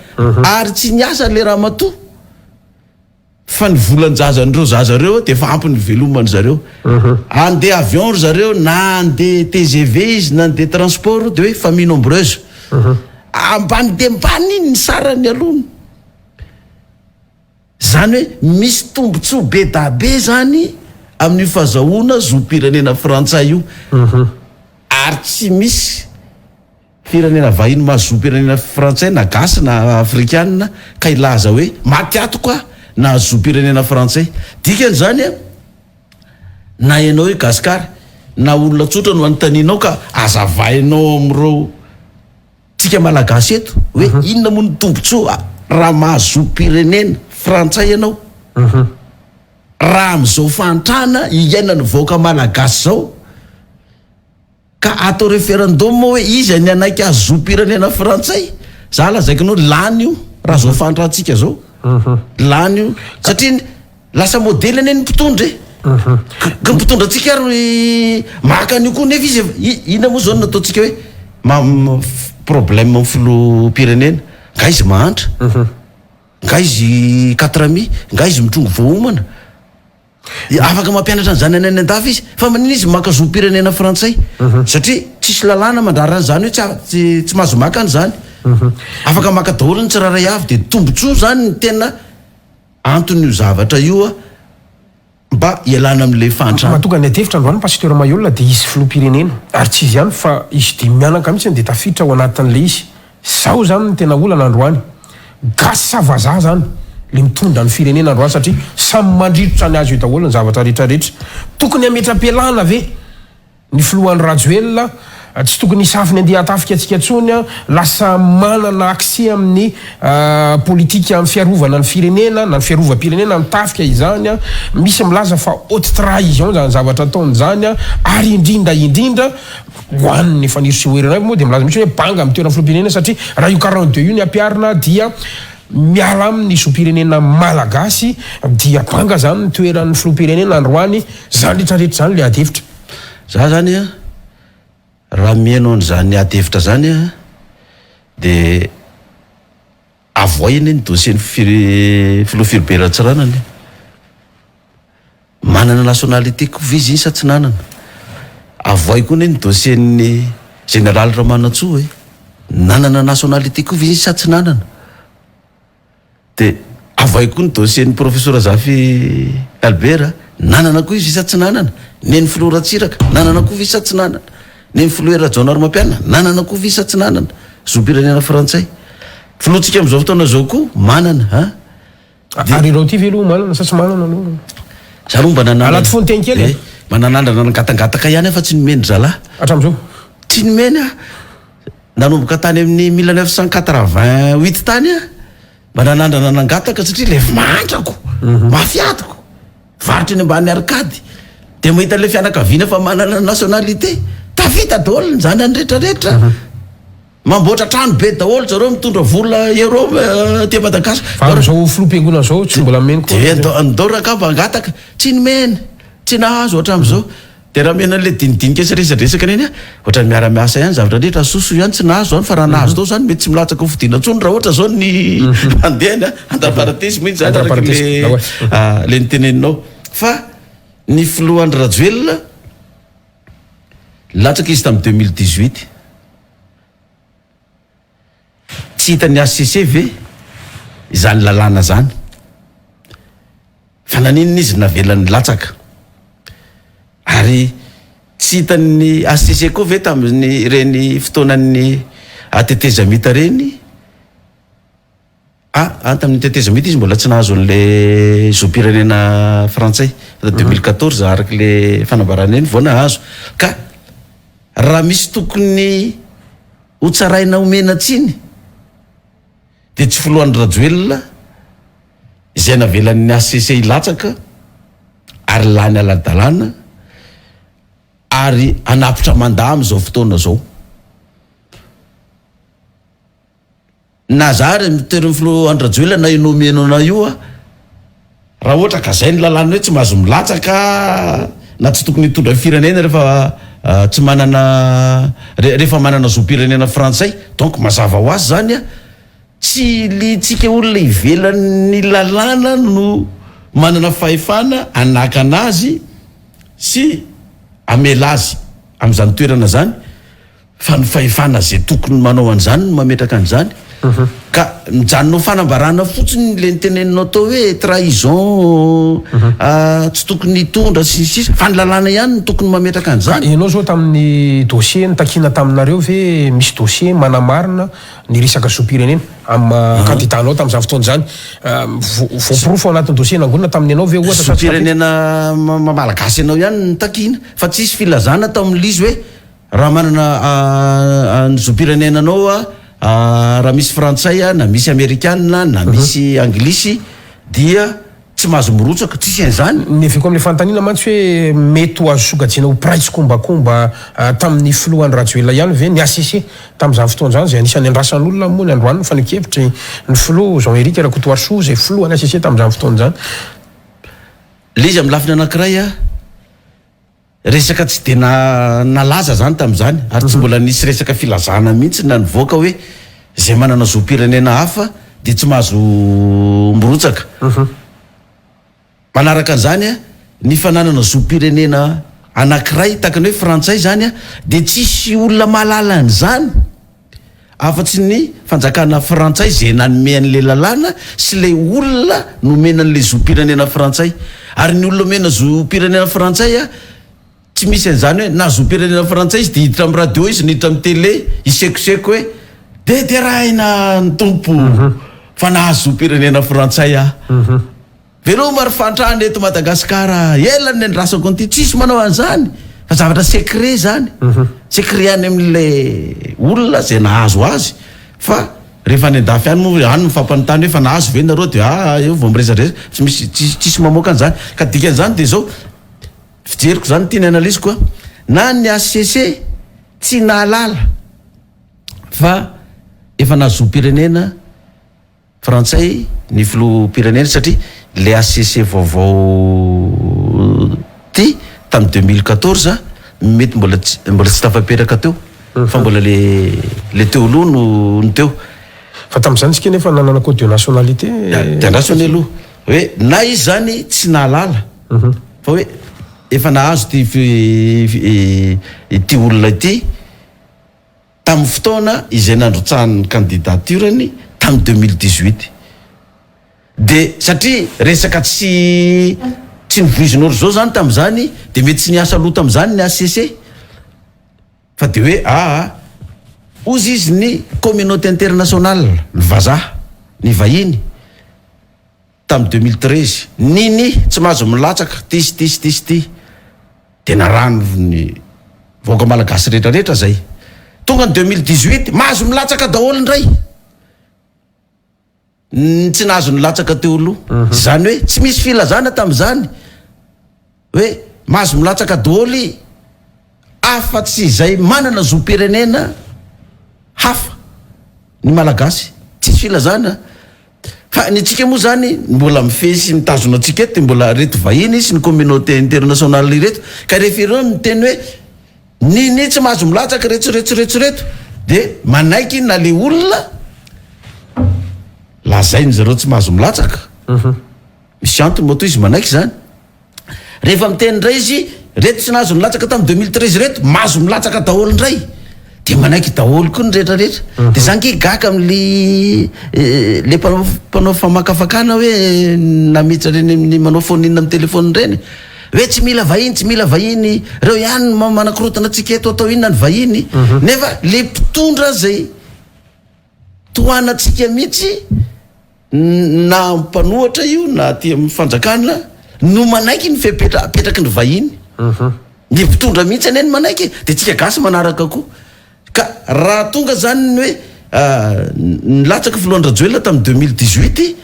ary tsy niasa le raha matoa fa ny volan-jazan'ireo zazareo de fa ampy ny velomany zareo. Andeha avion ry zareo na andeha TGV izy na andeha transport de hoe famille nombreuse, ambany de mbany iny ny sarany alony. Zany hoe misy tombontsoa be da be zany amin'ny fahazahoana zom-pirenena frantsay io, ary tsy misy firenena vahiny mahazo zom-pirenena frantsay na gasy na afrikanina ka ilaza hoe maty ato ka na zom-pirenena frantsay. Dikan'izany na ianao hoe gasikara na olona tsotra no anontanianao ka azavainao am'ireo tsika malagasy eto hoe inona moa ny tombontsoa raha mahazo zom-pirenena frantsay ianao, raha am'izao fantrana iaina ny vahoaka malagasy zao ka atao référendum hoe izy ny anaiky azo zom-pirenena frantsay, za lazaikinao lany io raha zao fantrantsika zao, lany io satria lasa modely ane ny mpitondra ka mpitondra atsika ary maka an'io koa nefa izy ina moa zao no nataotsika hoe problème amin'ny filoham-pirenena, nga izy mahantra, nga izy 4 mi, nga izy mitrongo voahomana, afaka mampianatra ny zany any an-dafy izy fa manina izy maka zom-pirenena frantsay satria tsisy lalàna mandrarany zany hoe tsy mahazo maka any zany, afaka maka daholo ny tsiraray avy de tombontsoa zany ny tena anton'io zavatra io mba ialana am'le fantrana. Mahatonga ny adevitra androany pasteur Mayolina de izy filoham-pirenena ary tsy izy ihany fa izy de mianaka mihitsy de tafiditra ao anatin'le izy. Zao zany ny tena olana androany, gasy sa vazaha zany le mitondra ny firenena androany satria samy mandritrotra ny azy io daholo ny zavatra rehetrarehetra. Tokony ametra-pialana ve ny filohan'ny Rajoelina, tsy tokony hisafiny andeha atafika atsika tsony lasa manana accès amin'ny politika amin'ny fiarovana ny firenena na ny fiarova-pirenena mitafika izany misy milaza fa haute trahison zany zavatra ataony zany ary indrindra ho an'ny fanirisoerana moa de milaza misy hoe banga amin'ny toerana filoham-pirenena satria raha io 42 io ny ampiarina dia miala amin'ny zom-pirenena malagasy dia banga zany ny toeran'ny filoham-pirenena androany zany rehetrarehetra zany le adevitra. Za zany raha mihainao an'izany adevitra zany de avoahiny ny dossier-ny filoha-firoberan-tsiranany, manana nationalité ko vizy iny sa tsy nanana, avoahy koa ny dossier-ny général Ramanantsoa nanana nationalité ko vizy iny sa tsy nanana, de avay koa ny dossier ny professeur Zafy Albert nanana koa izy isa tsy nanana neny filoratsiraka nanana koa visa tsy nanana neny filoera Jaonary Mampianina nanana koa visa tsy nanana zopirenena frantsay filotsika am'izao fotoana zao koa manana ary ireo ty velo manana sa tsy manana aloha zaloha mba alaty fony teny kely mananandrana nangatangataka ihany fa tsy nomeny zalahy hatram'izao tsy nomeny nanomboka tany amin'ny 1988 tany mba nanandrana nangataka satria le mandrako mafiatako varitra eny ambany arkady de mahita le fianakaviana fa manana nationalité tavita daholo ny zany any rehetrarehetra mamboatra trano be daholo zareo mitondra vola euro te Madagasikara fa am'izao filoam-piangona zao tsy mbola meny koa ndoraka mangataka tsy nomeny tsy nahazo hatram'izao de raha mena le dinidinika sy resadresaka neny ohatra ny miara-miasa ihany zavatra rehetra soso ihany tsy nahazo zany fa raha nahazo tao zany mety tsy milatsaka ho fidiana ntsony raha ohatra zao ny mandehany andraparatesy mihitsy zany araka le niteneninao fa ny filohandry Rajoelina latsaka izy tamin'ny 2018 tsy hitany ACC ve izany lalàna zany fa naninona izy navelan'ny latsaka ary tsy hitan'ny ACC koa ve tamin'ny reny fotoanan'ny atetezamita reny tamin'ny tetezamita izy mbola tsy nahazo an'le zopirenena frantsay 2014 araka le fanambarana eny vao nahazo ka raha misy tokony hotsaraina omena tsiny de tsy filohan'ny Rajoelina izay navelan'ny ACC ilatsaka ary lany aladalana ary anapitra mandaa am'izao fotoana zao na zary mitoeriny filohan'ny Rajoelina na inomeno na io raha ohatra ka zay ny lalàna hoe tsy mahazo milatsaka na tsy tokony hitondra firenena rehefa tsy manana rehefa manana zopirenena frantsay donc mazava ho azy zany tsy litsika olona ivelan'ny lalàna no manana fahefana anaka anazy sy amela azy am'izany toerana zany fa ny fahefana zay tokony manao an'izany no mametraka an'izany ka mijanonao fanambarana fotsiny le niteneninao tao hoe trahison tsy tokony hitondra sisisa fa ny lalàna ihany no tokony mametraka an'izany ianao zao tamin'ny dossier nitakina taminareo ve misy dossier manamarina ny resaka zopirenena amin'ny candidatanao tamin'izany fotoana zany voaporofo anatin'ny dossier nangonina tamin'ny anao ve ohatra zopirenena malagasy ianao ihany nitakina fa tsisy filazana tao amin'lizy hoe raha manana ny zopirenenanao raha misy frantsay na misy amerikanina na misy anglisy dia tsy mahazo mirotsaka tsisy an'izany neviko am'le fantaniana mantsy hoe mety ho azo sokajiana ho praitsy kombakomba tamin'ny filohan'ny Rajoelina ihany ve ny ACC tamin'izany fotoana zany zay anisan'ny andrasan'olona moa ny androany fa nikevitry ny filo Jean-Éric Rakotoarso zay filohan'ny ACC tamin'izany fotoana zany le izy amin'ny lafiny anankiray resaka tsy de nalaza zany tamin'izany ary tsy mbola nisy resaka filazana mihitsy na nivoaka hoe zay manana zopirenena hafa de tsy mahazo mirotsaka manaraka an'izany ny fananana zopirenena anankiray takany hoe frantsay zany de tsisy olona mahalala an'izany afa-tsy ny fanjakana frantsay zay nanome an'le lalàna sy le olona nomena an'le zopirenena frantsay ary ny olona omena zopirenena frantsay tsy misy an'izany hoe na zopirenena frantsay izy de hiditra amin'ny radio izy niditra amin'ny télé isekoseko hoe de rahina ny tompo fa nahazo zopirenena frantsay velo maro fantrany eto Madagasikara elany andrasako an'ity tsisy manao an'izany fa zavatra secret zany secret any amin'le olona zay nahazo azy fa rehefa ny andafy any moa any mifampanontany hoe fa nahazo ve nareo de eo vao miresadresa tsy misy tsisy mamoaka an'izany ka dikan'izany de zao fijeriko zany tiany analiziko na ny ACC tsy nahalala fa efa nazopirenena frantsay ny filoham-pirenena satria le ACC vaovao ty tamin'ny 2014 mety mbola tsy tafaperaka teo fa mbola le teo aloha no teo fa tamin'izany tsika nefa nanana code de nationalité de nationalité aloha hoe na izy zany tsy nahalala fa hoe efa nahazo ty olona ity tamin'ny fotoana izay nandrotsahany candidaturany tamin'ny 2018 de satria resaka tsy nivoizin'olo zao zany tam'izany de mety tsy niasa loha tam'izany ny ACC fa de hoe ozy izy ny communauté internationale ny vazaha ny vahiny tamin'ny 2013 niny tsy mahazo milatsaka ty de narano ny vaoaka malagasy rehetrarehetra zay tonga ny 2018 mahazo milatsaka daholo ndray tsy nahazo nilatsaka teo aloha zany hoe tsy misy filazana tam'izany hoe mahazo milatsaka daholo afa-tsy zay manana zom-pirenena hafa ny malagasy tsisy filazana fa ny tsika moa zany mbola mifesy mitazona atsika eto de mbola reto vahiny sy ny communauté internationale reto ka rehefa ireo miteny hoe niny tsy mahazo milatsaka reto de manaiky na le olona lazainy zareo tsy mahazo milatsaka misy antony moa to izy manaiky zany rehefa miteny ndray izy reto tsy nahazo nilatsaka tamin'ny 2013 reto mahazo milatsaka daholo ndray de manaiky daholo koa ny rehetrarehetra de zany ke gaka am'le mpanao famakafakana hoe namiditra reny amin'ny manao foninina amin'ny telefony reny hoe tsy mila vahiny reo ihany manakorotana atsika eto atao inona ny vahiny nefa le mpitondra zay toanatsika mihitsy na mpanohatra io na ty amin'ny fanjakana no manaiky ny apetraky ny vahiny ny mpitondra mihitsy aneny manaiky de tsika gasy manaraka koa ka raha tonga zany ny hoe nilatsaka filohandrajoelona tamin'ny 2018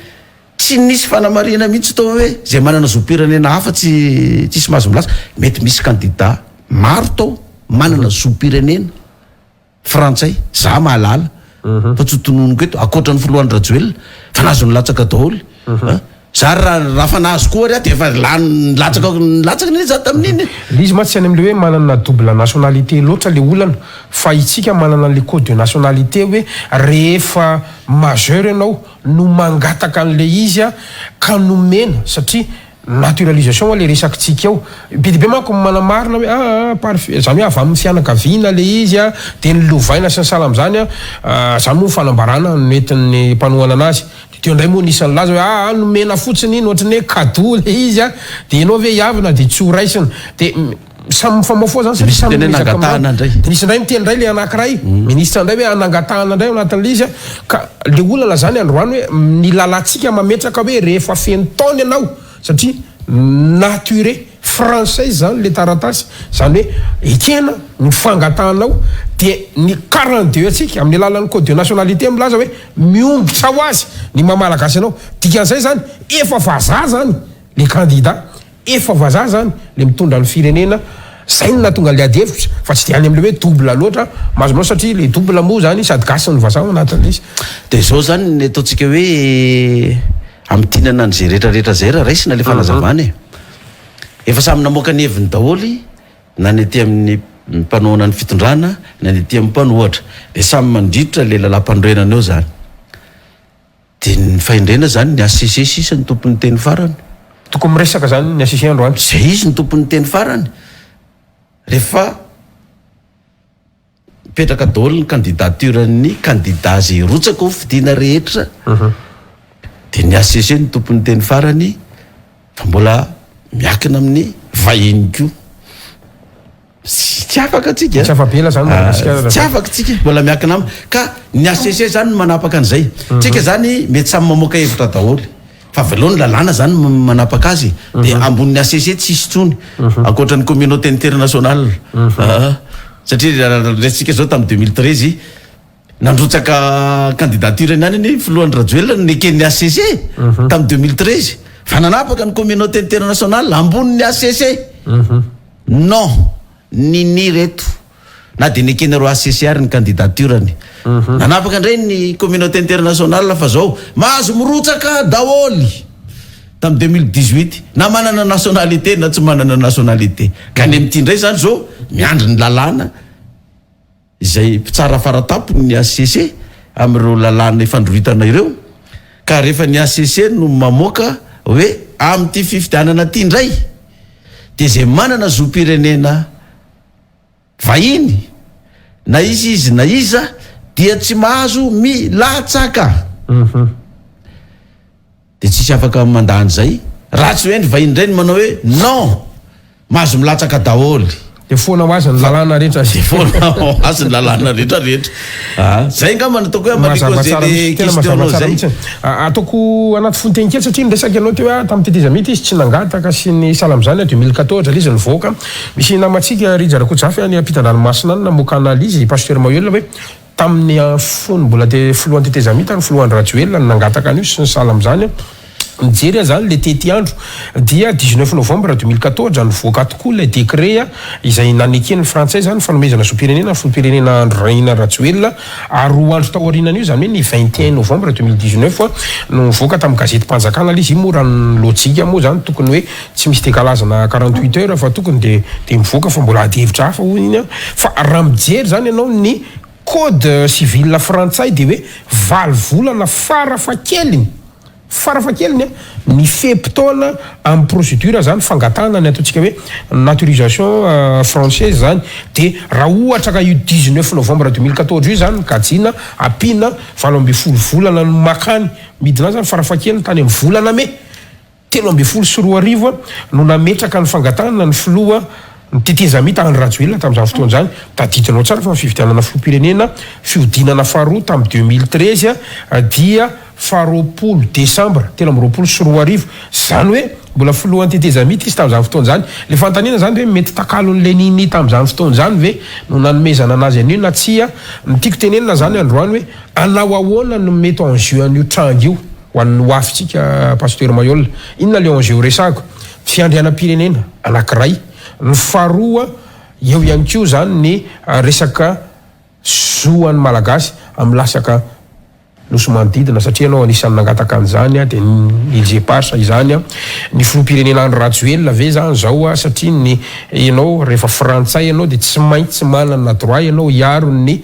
tsy nisy fanamarina mihitsy tao hoe zay manana zom-pirenena hafa tsisy mahazo milatsaka mety misy candidat maro tao manana zom-pirenena frantsay za mahalala fa tsy tononoko eto akoatra ny filohandrajoelona fa nahazo nilatsaka daholo za raha fa nahazo koa ary de efa nilatsaka ny za tamin'iny izy ma tsy any am'le hoe manana double nationalité loatra le olana fa itsika manana le code de nationalité hoe rehefa majeur ianao no mangataka an'le izy ka nomena satria naturalisation le resakitsika ao be de be manko manamarina hoe parfait zany hoe avy amin'ny fianakaviana le izy de nylovaina sy ny salam zany zany moa fanambarana nentin'ny mpanohana anazy teo ndray moa nisan'ny laza hoe nomena fotsiny iny ohatrany hoe cadeau le izy de ianao ve iavina de tsy ho raisiny de samy mifamafoa zany satria samy nangatahana ndray de nisy ndray miteny ndray le anankiray ministre ndray hoe anangatahana ndray anatin'le izy ka le olana zany androany hoe ny lalantsika mametraka hoe rehefa feno taona ianao satria naturé français zany le taratasy zany hoe ekena ny fangatahanao de ny 42 atsika amin'ny alalan'ny code de nationalité milaza hoe miombitra ho azy ny mamalagasy anao dikan'izay zany efa vazaha zany le candidat efa vazaha zany le mitondra ny firenena zay ny natonga le adevitra fa tsy de any am'le hoe double loatra mahazomanao satria le double moa zany sady gasy ny vazaha anatin'le izy de zao zany ny ataontsika hoe amtinana n'zay rehetrarehetra zay raha raisina le fanazavany efa samy namoaka ny heviny daholy na ny aty amin'ny mpanohana ny fitondrana na ny aty amin'ny mpanohatra de samy mandritra le lalam-pandroenana eo zany de ny fahendrena zany ny ACC sisa ny tompon'ny teny farany tokony miresaka zany ny ACC androany zay izy ny tompon'ny teny farany rehefa mipetraka daholo ny candidaturany candidat zay rotsaka ho fidina rehetra de ny ACC ny tompon'ny teny farany fa mbola miakina amin'ny vahiny koa tsy afaka atsika tsy afapela zany tsy afaka tsika mbola miakina am ka ny ACC zany no manapaka an'izay tsika zany mety samy mamoaka hevitra daholy fa voalohany lalàna zany manapaka azy de ambonin'ny ACC tsisy tsony ankoatra ny communauté internationale satria resitsika zao tamin'ny 2013 nandrotsaka candidature ihany ny filohan'ny rajoelona neken'ny ACC tamin'ny 2013 fa nanapaka ny communauté internationale ambonin'ny ACC non nini reto na de nekeny ro ACC ary ny candidaturany nanapaka indray ny communauté internationale fa zao mahazo mirotsaka daholy tamin'ny 2018 na manana nationalité na tsy manana nationalité ka ny am'ty ndray zany zao miandry ny lalàna izay mpitsara faratampony ny ACC am'ireo lalàna ifandrohitana ireo ka rehefa ny ACC no mamoaka hoe am'ty fifidianana ty ndray de zay manana zom-pirenena vahiny na izy na iza dia tsy mahazo milatsaka de tsisy afaka mandany zay raha tsy hoe ny vahiny reny manao hoe non mahazo milatsaka daholy de foana ho azy ny lalàna rehetra azy ny lalàna rehetrarehetra zay nga manataoko hoe mazavatsara mihitsy ataoko anaty fontenikely satria niresaka ianao teo hoe tamin'ny tetezamity izy tsy nangataka sy ny salamzany 2014 izy nivoaka misy namatsika rijarakotsafy any ampitan-dranomasina any namoaka analizy pasteur Mayoel hoe tamin'ny fony mbola filohan'ny tetezamity ny filohan'ny Ratioel nangataka an'io sy ny salamzany mijery zany le tety andro dia 19 novembre 2014 nivoaka tokoa le décret izay nanekeny frantsay zany fanomezana zopirenena filopirenena Andrina Ratioel ary roa andro taorianan'io zany hoe ny 21 novembre 2019 no nivoaka tamin'ny gazety Mpanjakana izy mora ny lojika moa zany tokony hoe tsy misy tekalazana 48 heures fa tokony de mivoaka fa mbola adihevitra hafa hoy iny fa raha mijery zany ianao ny code civil frantsay de hoe 20 volana farafakeliny ny feptaona amin'ny procédure zany fangatana ny ataontsika hoe naturalisation française zany de raha ohatra ka io 19 novembre 2014 io zany kajina apina 20 volana no makany midina zany farafakeliny tany amin'ny volana me 13 sy 14 no nametraka ny fangatana ny filoha ny tetezamita any Ratioel tamin'izany fotoana zany tadidinao tsara fa ny fividianana filopirenena fiodinana faharoa tamin'ny 2013 dia 20 décembre 13 sy 14 zany hoe mbola filohan'ny tetezamita izy tamin'izany fotoana zany le fantaniana zany hoe mety takalon'ny Leniny tamin'izany fotoana zany ve no nanomezana anazy an'io na tsia ny tiako tenenina zany androany hoe anao ahoana no mety en jeu an'io tranga io ho an'ny hoafitsika pasteur Mayoel inona le en jeu resako fiandrianam-pirenena anankiray ny faharoa eo ihany koa zany ny resaka zoan'ny malagasy amin'ny lasaka nosy manodidina satria anao anisan'ny nangataka an'izany de ilzepasa izany ny filopirenena any Ratioel ve zany zao satria ny ianao rehefa frantsay ianao de tsy maintsy manana droit ianao hiaro ny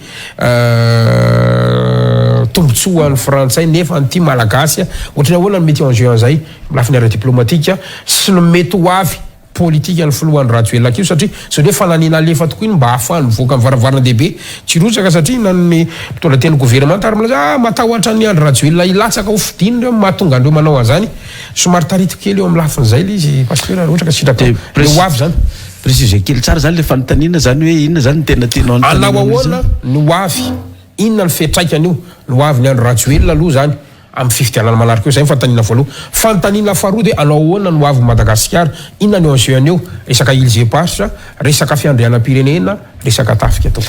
tombotsoa any frantsay nefa nyty malagasy ohatrany ahoana ny mety en jeu an'izay lafiny ara diplomatika sy ny mety ho avy politika ny filohan'ny Ratioel akio satria so de fananina alefa tokoa iny mba ahafahany mivoaka amin'ny varavarana dehibe tsy rotsaka satria nan'ny mitondra teny gouvernement ary milaza matahotra ny andro Ratioel ilatsaka ho fidiny reo mahatonga andreo manao an'izany somary taritiko kely eo amin'ny lafin'izay le izy pasteur ohatra ka sitraka le ho avy zany précise kely tsara zany le fanontaniana zany hoe inona zany tena tianao anao ahoana ny ho avy inona ny fetraikany io ny ho avy ny andro Ratioel aloha zany amin'ny fifidianana manaraka eo zay fantaniana voaloha fantaniana faharoa de anao ahoana no avy Madagasikara inona ny enjeu an'io resaka ilzepasa resaka fiandrianam-pirenena resaka tafika atao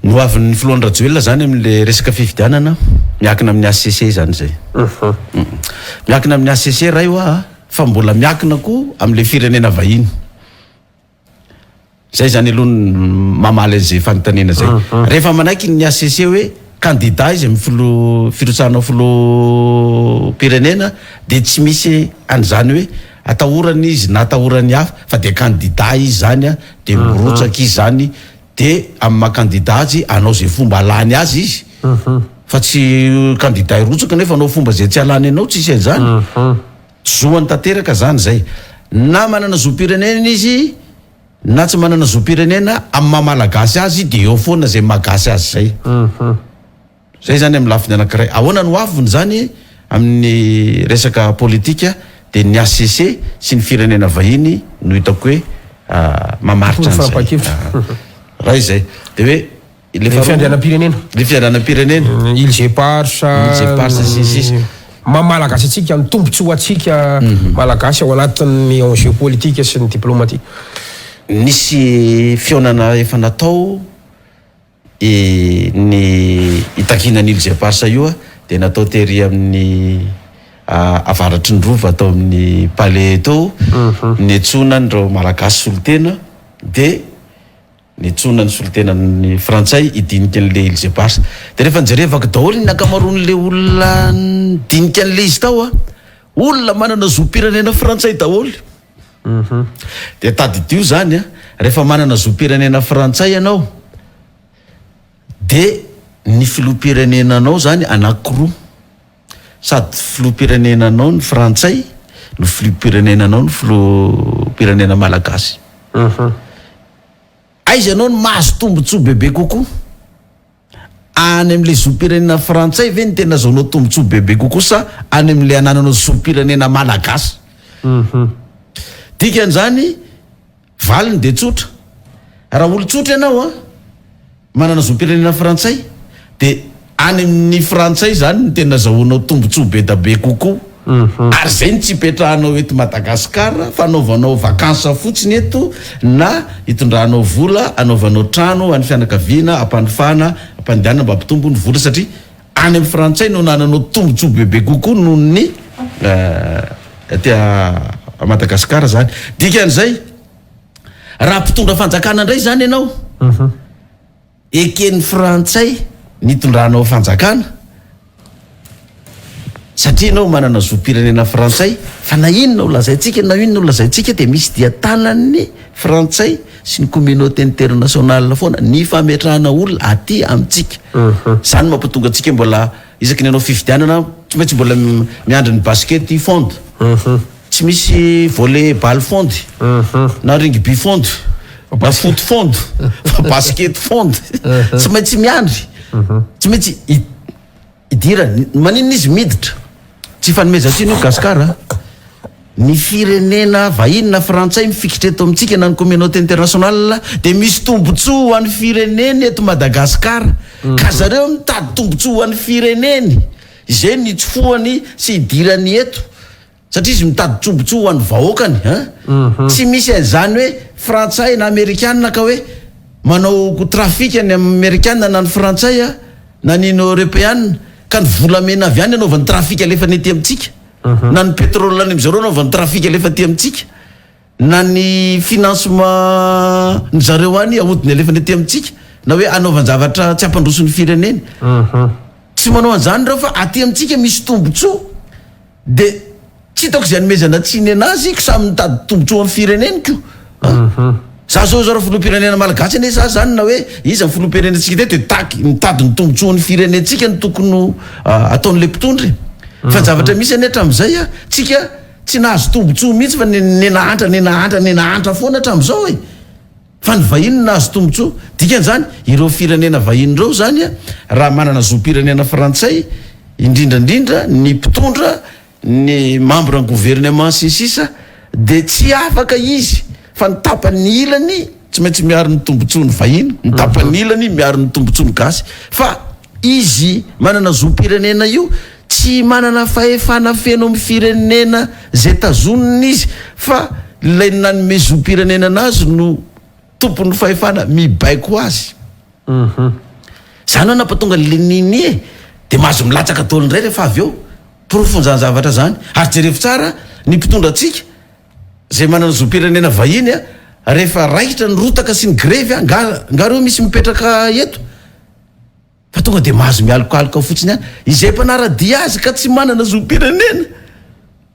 no avin'ny filohan'ny Ratioel zany amin'le resaka fifidianana miakina amin'ny ACC zany zay miakina amin'ny ACC ray hoa fa mbola miakina koa amin'le firenena vahiny zay zany aloha mamaly an'izay fanontaniana zay rehefa manaiky ny ACC hoe candidat izy amin'ny firotsahana filopirenena de tsy misy an'izany hoe atahorany izy na atahorany hafa fa de candidat izy zany de mirotsaka izy zany de amin'ny maha-candidat azy anao zay fomba alany azy izy fa tsy candidat irotsaka nefa anao fomba zay tsy alany anao tsisy an'izany zoany tanteraka zany zay na manana zopirenena izy na tsy manana zopirenena amin'ny maha-malagasy azy de eo foana zay mahagasy azy zay zay zany amin'ny lafiny anankiray ahoana no aviny zany amin'ny resaka politika de ny ACC sy ny firenena vahiny no hitako hoe mamaritra an'izay raha izay de hoe le fiandrianam-pirenena le fiandrianam-pirenena ilzepasa sisy malagasy atsika ny tombotsoa atsika malagasy ao anatin'ny enjeu politique sy ny diplomatique nisy fionana efa natao ny itakinany ilzepasa io de natao tery amin'ny avaratry ny rova atao amin'ny palais tao netsona nyreo malagasy solotena de netsona ny solotena ny frantsay idinika an'le ilzepasa de rehefa nijerevaka daholo ny akamaroan'le olona dinika an'le izy tao olona manana zopirenena frantsay daholo de tadidio zany rehefa manana zopirenena frantsay ianao de ny filopirenenanao zany anankiroa sady filopirenenanao ny frantsay no filopirenenanao ny filopirenena malagasy aiza anao ny mahazo tombotsoa bebe kokoa any am'le zom-pirenena frantsay ve ny tena zaonao tombotsoa bebe kokoa sa any am'le anananao zom-pirenena malagasy dikan'izany valiny de tsotra raha olo tsotra ianao a manana zom-pirenena frantsay de any amin'ny frantsay zany ny tena zahoanao tombotsoa be da be kokoa ary zay ny tsy ipetrahanao eto Madagasikara fanaovanao vakansa fotsiny eto na hitondranao vola anaovanao trano any fianakaviana ampandofana ampandehanana mba ampitombo ny vola satria any amin'ny frantsay no nananao tombotsoa bebe kokoa noho ny tia Madagasikara zany dikan'izay raha mpitondra fanjakana indray zany ianao eken'ny frantsay nitondranao fanjakana satria anao manana zom-pirenena frantsay fa na inona ho lazaintsika na inona ho lazaintsika dia misy dia tanan'ny frantsay sy ny communauté internationale foana ny fametrahana olona aty amintsika zany mampatonga antsika mbola isaky ny anao fividianana tsy maintsy mbola miandry ny basket fonde tsy misy volley ball fonde na rugby fonde na foot fonde basket fonde tsy maintsy miandry tsy maintsy idira manina izy miditra tsy fanomezantsika io Gasikara ny firenena vahiny na frantsay mifikitra eto amintsika na ny communauté internationale dia misy tombotsoa ho an'ny fireneny eto Madagasikara ka zareo mitady tombotsoa ho an'ny fireneny izay ny tsofoany sy idirany eto satria izy mitady tombotsoa ho an'ny vahoakany tsy misy an'izany hoe frantsay na amerikanina ka hoe manao trafika ny amerikanina na ny frantsay na ny européenne ka ny volamena avy any anaovan'ny trafika alefa ny ety amintsika na ny pétrole any am'zareo anaovan'ny trafika alefa ty amintsika na ny financement ny zareo any ahodiny alefa ny ety amintsika na hoe anaovanjavatra tsy ampandroson'ny fireneny tsy manao an'izany reo fa aty amintsika misy tombotsoa de tsy hitako izay anomezana tsiny anazy ko samy mitady tombotsoa amin'ny fireneniko za zao zao raha filoham-pirenena malagasy ane za zany na hoe izy amin'ny filoham-pirenentsika te de taky mitady ny tombotsoan'ny firenentsika ny tokony ataon'le mpitondry fa zavatra misy any hatram'izay a tsika tsy nahazo tombotsoa mihitsy fa nenahantra foana hatram'izao e fa ny vahiny nahazo tombotsoa dikan'izany ireo firenena vahiny reo zany a raha manana zom-pirenena frantsay indrindrandrindra ny mpitondra ny membre ny gouvernement sisisa de tsy afaka izy fa nitapany ilany tsy maintsy miaro ny tombotsoa ny vahiny nitapany ilany miaro ny tombotsoa ny gasy fa izy manana zom-pirenena io tsy manana fahefana feno amin'ny firenena zay tazoniny izy fa ilay nanome zom-pirenena anazy no tompony fahefana mibaiko azy zany ao nampatonga leniny e de mahazo milatsaka taolo indray rehefa avy eo porofon'zany zavatra zany ary jerefo tsara ny mpitondra atsika zay manana zom-pirenena vahiny a rehefa raikitra ny rotaka sy ny grevy a ngareo misy mipetraka eto fa tonga de mahazo mialokaloka fotsiny any izay mpanaradia azy ka tsy manana zom-pirenena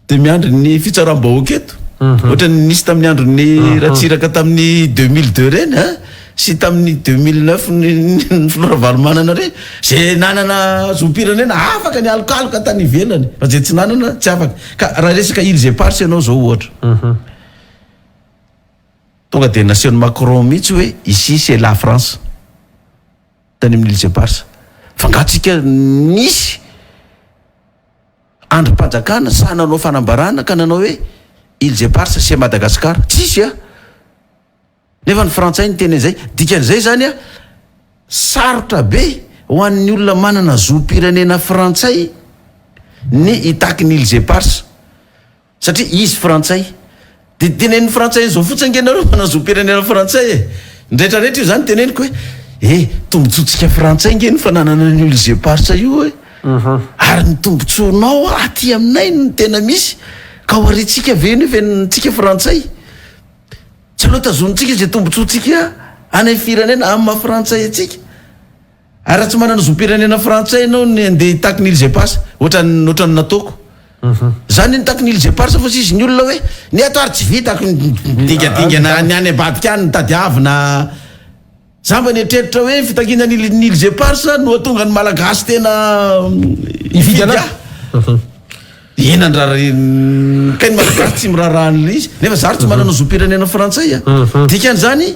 de miandry ny fitsaram-bahoaka eto ohatra nisy tamin'ny andro ny ratsiraka tamin'ny 2002 reny sy tamin'ny 2009 ny filoravalomanana reny zay nanana zom-pirenena afaka ny alokaloka tany ivelany fa zay tsy nanana tsy afaka ka raha resaka Îles Éparses ianao zao ohatra tonga de nasiony Macron mihitsy hoe ici c'est la France tany amin'ny Îles Éparses fa ngatsika nisy androm-panjakana sa nanao fanambarana ka nanao hoe Îles Éparses c'est Madagascar tsisy nefa ny frantsay ny teny zay dikan'izay zany a sarotra be ho an'ny olona manana zom-pirenena frantsay ny hitaky ny Îles Éparses satria izy frantsay de tenen'ny frantsay zao fotsiny ngenareo manana zom-pirenena frantsay e ndraitrarehetra io zany teneniko hoe tombotsoatsika frantsay ngeny fa nanana ny Îles Éparses io e ary ny tombontsoanao aty aminay ny tena misy ka ho aritsika veny ventsika frantsay tsy aloha tazonitsika zay tombotsoatsika any firenena amin'ny mahafrantsay atsika ary raha tsy manana zom-pirenena frantsay anao ny andeha hitaky ny Îles Éparses ohatrany nataoko zany nitaky ny Îles Éparses fa sisy ny olona hoe ny ato ary tsy vitako dingadingana ny any ambadika any nitadiavina za mba nietreritra hoe fitakina ny Îles Éparses no atonga ny malagasy tena ividy inandraha ka ny malagasy tsy mirarahan'le izy nefa zary tsy manana zom-pirenena frantsay dikan'izany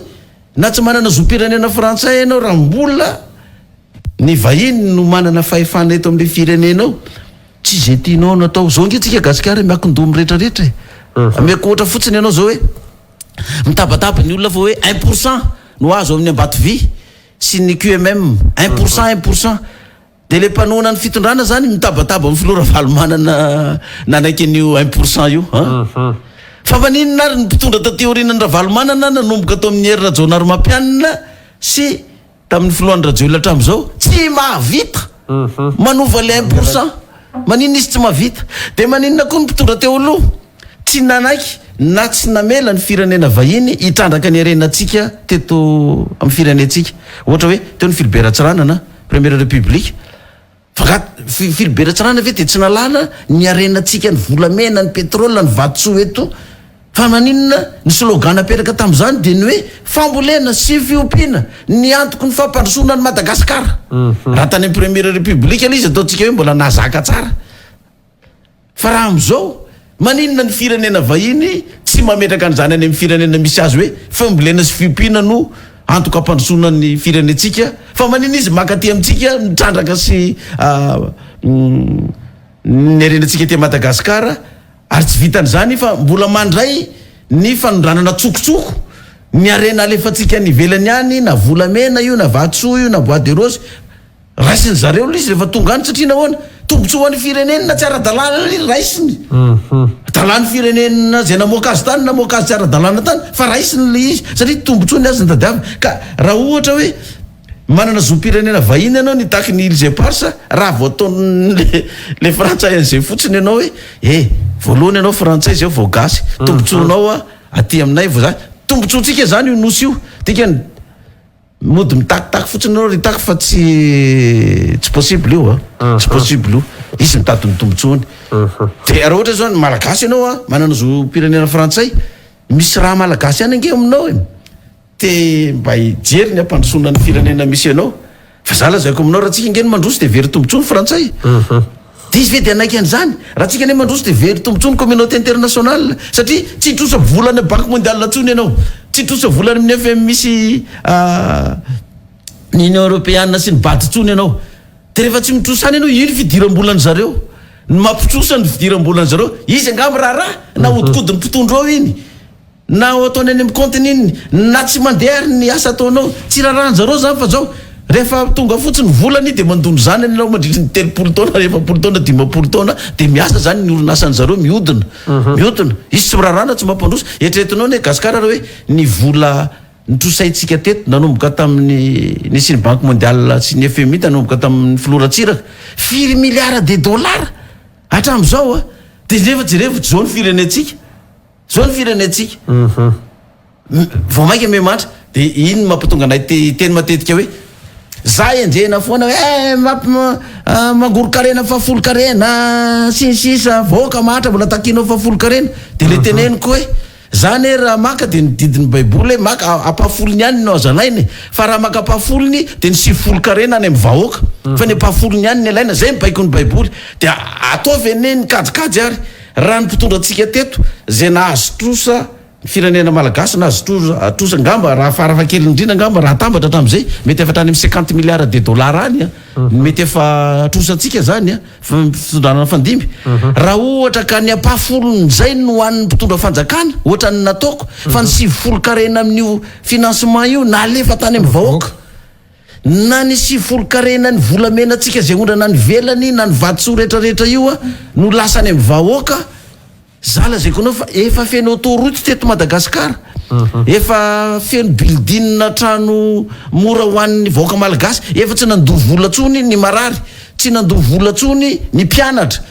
na tsy manana zom-pirenena frantsay ianao raha mbola ny vahiny no manana fahefana eto amin'le firenenao tsy zay tianao natao zao nge tsika gasikara miakindomy rehetrarehetra ameko ohatra fotsiny ianao zao hoe mitabataba ny olona fa hoe 1% no azo amin'ny Ambatovy sy ny QMM 1% de le mpanona ny fitondrana zany mitabataba amin'ny filora valomanana nanaiky an'io 1% io fa maninona ary ny mpitondra tateoriana Ravalomanana nanomboka tao amin'ny herina Jaonaromampianina sy tamin'ny filohan'ny Rajoelina hatramin'izao tsy mahavita manova le 1%. Maninona izy tsy mahavita de maninona koa ny mpitondra teo aloha tsy nanaiky na tsy namela ny firenena vahiny hitrandraka ny harenantsika teto amin'ny firenentsika ohatra hoe teo ny Philibert Ratsirana première république Philibert Ratsirana ve de tsy nalala ny harenantsika ny volamena ny pétrole ny vatsoa eto fa maninona ny slogan aperaka tamin'izany de ny hoe fambolena sy fiompiana ny antoko ny fampandrosoana ny Madagasikara raha tany amin'ny première république aloha izy ataontsika hoe mbola nazaka tsara fa raha am'izao maninona ny firenena vahiny tsy mametraka an'izany any amin'ny firenena misy azy hoe fambolena sy fiompiana no antoko ampandrosoana ny firenentsika fa maninona izy makaty amintsika mitrandraka sy ny harenantsika ty Madagasikara ary tsy vitan'izany fa mbola mandray ny fanondranana tsokotsoko ny arena alefatsika ny ivelany any na volamena io na vatsoa io na bois de rose raisiny zareo izy rehefa tonga any satria nahoana tombotsoan'ny firenena tsy ara-dalàna i raisiny dalàny firenena zay namoaka azy tany namoaka azy tsy ara-dalàna tany fa raisiny le izy satria tombotsoany azy ny tadiavina ka raha ohatra hoe manana zom-pirenena vahiny ianao nitaky ny Ilze Parsa raha vao ataon'le frantsay an'izay fotsiny ianao hoe voalohany ianao frantsay zay vao gasy tombotsonao aty aminay vao zany tombotsontsika zany io nosy io tika mody mitakitaky fotsiny anao ritaky fa tsy possible io tsy possible io izy mitady ny tombotsony de raha ohatra zao ny malagasy ianao manana zom-pirenena frantsay misy raha malagasy any ange aminao te mba hijery ny ampandrosoana ny firenena misy anao fa za lazaiko aminao raha tsika ingeny mandroso de very tombotsony frantsay de izy ve de anaiky an'izany raha tsika ne mandroso de very tombotsony communauté internationale satria tsy hitrosa volany banque mondiale ntsony ianao tsy hitrosa volany amin'ny FM misy ny Union européenne sy ny badintsony ianao de rehefa tsy mitrosa any ianao ino fidiram-bolany zareo ny mampitrosa ny fidiram-bolany zareo izy angamba raharaha na hodikodiny mpitondro ao iny na ataony any amin'ny compteny iny na tsy mandeha ary ny asa ataonao tsy raharan'zareo zany fa zao rehefa tonga fotsiny volany de mandondro zany anao mandritra ny 30 taona 70 taona 50 taona de miasa zany ny orinasan'zareo mihodina izy tsy mirarana tsy mampandroso eritreretinao ny Gasikara raha hoe ny vola nitrosaintsika teto nanomboka tamin'ny nisy ny banque mondiale sy ny FMI nanomboka tamin'ny filoratsiraka 4 milliards de dollars hatramin'izao de rehefa jerevitra zao ny firenentsika zao ny firenentsika vao maika memantra de iny mampatonga anay teny matetika hoe za enjena foana hoe mangoro karena fa folo karena sinsisa vaoaka mahatra mbola takinao fa folo karena de le teneniko hoe zany raha maka de nididiny baiboly maka apafolony any no azanainy fa raha maka apafolony de ny sivifolo karena any amin'ny vahoaka fa ny apafolony any ny alaina zay mibaiko ny baiboly de ataovy ene ny kajikajy ary raha ny mpitondrantsika teto zay nahazo trosa firenena malagasy nahazo trosa ngamba raha farafakely indrindra ngamba raha tambatra hatramin'izay mety efa trany amin'ny 50 milliards de dollars any mety efa trosantsika zany fitondrana fandimby raha ohatra ka ny apafolon'zay no hoan'ny mpitondra fanjakana ohatra ny nataoko fa ny 7 karena amin'io financement io na alefa tany amin'ny vahoaka na ny 7 karena ny volamena tsika zay ondrana ny velany na ny vatsoa rehetrarehetra io no lasany amin'ny vahoaka zala zay konao fa efa feno autoroute teto Madagasikara efa feno building trano mora hoan'ny vahoaka malagasy efa tsy nandovo volatsony ny marary tsy nandovo volatsony ny mpianatra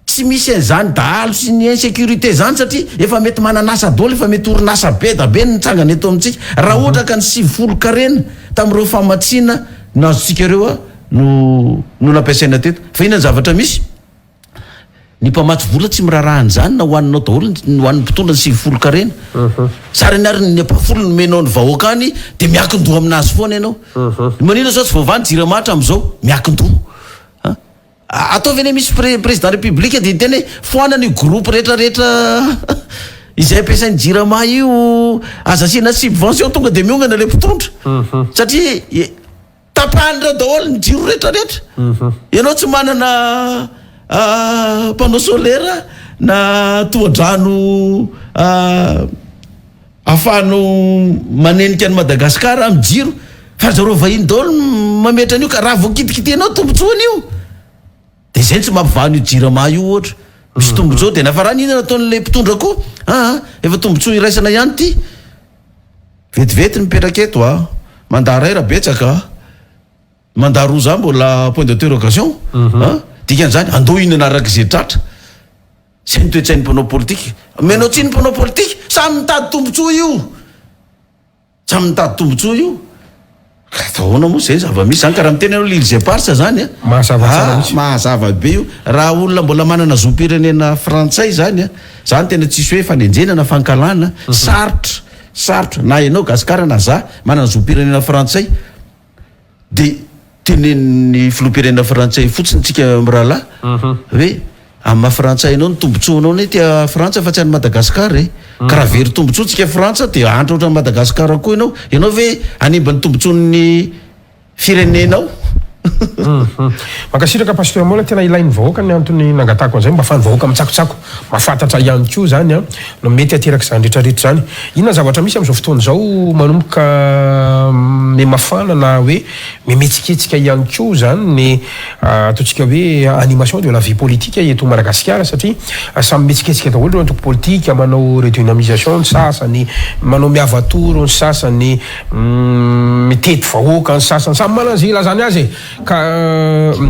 tsy misy an'izany dahalo sy ny insécurité zany satria efa mety mananasa dolo efa mety orinasa be da be nitsangany eto amintsika raha ohatra ka ny 7 karena tamin'ireo famatsiana nazotsika ireo no nampiasaina teto fa inona ny zavatra misy ny mpamatsy vola tsy mirarahan'izany na hoaninao daholo ny hoan'ny mpitondra ny 7 karena sarany ary ny apafolo no menao ny vahoaka any de miakin-doha aminazy foana ianao manina zao tsy vaovany jiramahatra am'izao miakin-doha ataovy ene misy président république de tena foana ny groupe rehetrarehetra izay ampiasainy jirama io azasiana subvention tonga de miongana le mpitondra satria tapahanyra daholo ny jiro rehetrarehetra ianao tsy manana panneau solaire na tohadrano ahafahanao manenika any Madagasikara amin'ny jiro fa zareo vahiny daholo mametra an'io ka raha vao kitikitenao tombotsoany io de zay tsy mampivahany io jirama io ohatra misy tombotsoa de nafarany ina nataon'le mpitondra koa efa tombotsoa iraisana ihany ty vetivety mipetraka eto mandaa ray raha betsaka mandaa roa za mbola point d'interrogation dikan'izany andoha inana araka izay tratra sy ny toetsain'ny mpanao politika menao tsy ny mpanao politika samy mitady tombotsoa io samy mitady tombotsoa io ataona moa zay zava-misy zany karaha miteny anao l'Élysée parsa zany mahazava be io raha olona mbola manana zom-pirenena frantsay zany zany tena tsisy hoe fanenjena na fankalana sarotra na ianao gasikara na za manana zom-pirenena frantsay de tenen'ny filoham-pirenena frantsay fotsiny tsika mirahalahy hoe amin'ny mafrantsay anao ny tombotsoanao ne tia frantsa fa tsy any Madagasikara ka raha very tombotsoa tsika frantsa de andra ohatran'ny Madagasikara koa ianao ve animba ny tombotsoan'ny firenenao makasiraka pasteur mola tena ilain'ny vahoaka ny antony nangatako an'izay mba afahan'ny vahoaka mitsakotsako mahafantatra ihany koa zany no mety ateraka izany rehetrarehetra zany inona zavatra misy amin'izao fotoana izao manomboka memafana na hoe memetsiketsika ihany koa zany ny ataontsika hoe animation de la vie politique eto Madagasikara satria samy metsiketsika daholo ireo antoko politika manao redynamisation ny sasany manao miavatoro ny sasany mitety vahoaka ny sasany samy manan'izay ilazany azy ka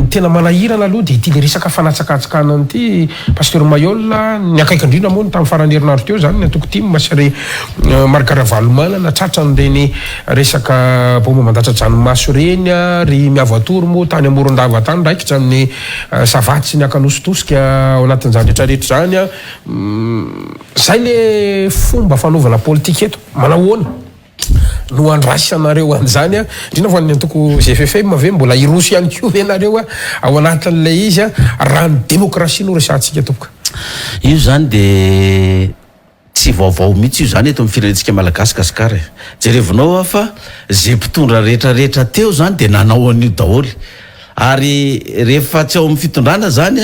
tena manahirana aloha de ity le resaka fanatsakatsakana an'ity pasteur Mayol ny akaiky indrindra moa ny tamin'ny farany herinandro teo zany ny atoko ty masary Margaravalomana na tratran'ireny resaka bomba mandatsadranomaso reny ry miavatoro moa tany Amorondava tany raikitra amin'ny savaty sy ny akanositosika ao anatin'izany rehetrarehetra zany zay le fomba fanaovana politika eto manahoana no andraisanareo an'izany indrindra fa ny antoko GFFM ve mbola iroso ihany koa ve nareo ao anatin'ilay izy raha ny demokrasia no resantsika topoka io zany de tsy vaovao mihitsy io zany eto amin'ny firenentsika malagasy Gasikara jerevinao fa zay mpitondra rehetrarehetra teo zany de nanao an'io daholy ary rehefa tsy ao amin'ny fitondrana zany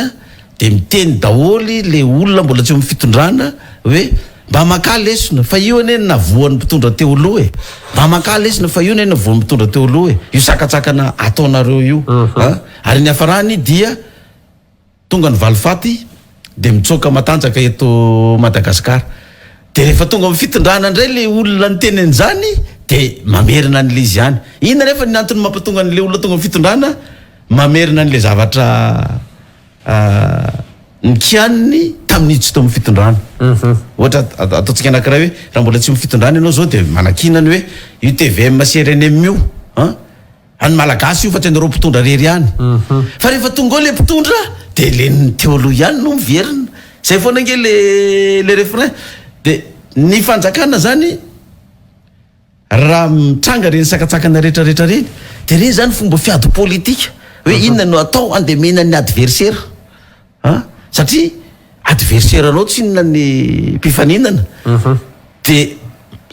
de miteny daholy le olona mbola tsy ao amin'ny fitondrana hoe mba maka lesona fa io ane navoan'ny mpitondra teo aloha mba maka lesona fa io ane navoan'ny mpitondra teo aloha io sakatsakana ataonareo io ary ny hafarany dia tonga ny valifaty de mitsoka matanjaka eto Madagasikara de rehefa tonga amin'ny fitondrana indray le olona ny teny an'izany de mamerina an'le izy ihany ina rehefa ny antony mampatonga an'le olona tonga amin'ny fitondrana mamerina an'le zavatra ny kianiny tamin'itsy tao amin'ny fitondrana ohatra ataontsika anakiraha hoe raha mbola tsy mifitondrana ianao zao de manakinany hoe io TVM CRNM io any malagasy io fa tsy anareo mpitondra rery ihany fa rehefa tonga ao le mpitondra de le teo aloha ihany no miverina zay foana nge le refrain de ny fanjakana zany raha mitranga reny sakatsakana rehetrarehetra reny de reny zany fomba fiady politika hoe inona no atao andemena ny adversaire satria adversaire anao tsy inona ny mpifaninana de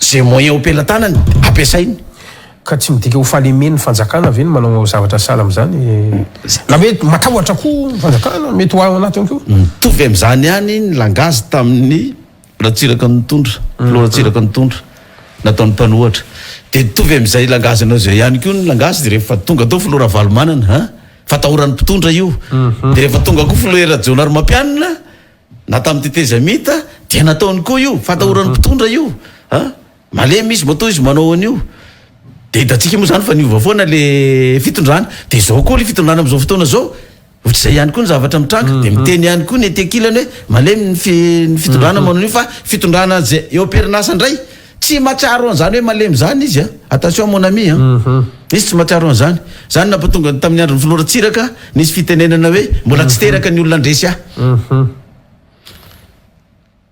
zay moyen opelantanany ampiasainy ka tsy midika ho falemeny fanjakana ve ny manao zavatra sala am'izany na hoe matahotra koa fanjakana mety ho ao anatiny koa mitovy am'izany ihany ny langazy tamin'ny ratsiraka ny tondra loratsiraka ny tondra nataon'ny mpanohatra de mitovy am'izay langazy anao zay ihany koa ny langazy de rehefa tonga tao filoha Ravalomanana fatahoran'ny mpitondra io de rehefa tonga koa filoha Erajonary Mampianina na tamin'ny tetezamita dia nataony koa io fatahoran'ny mpitondra io malemy izy moto izy manao an'io de hitatsika moa zany fa niova foana le fitondrana de zao koa le fitondrana am'izao fotoana zao ohatr'izay ihany koa ny zavatra mitranga de miteny ihany koa ny etekilany hoe malemy ny fitondrana manao an'io fa fitondrana zay eo am-perinasa indray tsy matsiaro an'izany hoe malemy zany izy attention mon ami izy tsy matsiaro an'izany zany nampatonga tamin'ny andro ny filoratsiraka nisy fitenenana hoe mbola tsy teraka ny olona andresy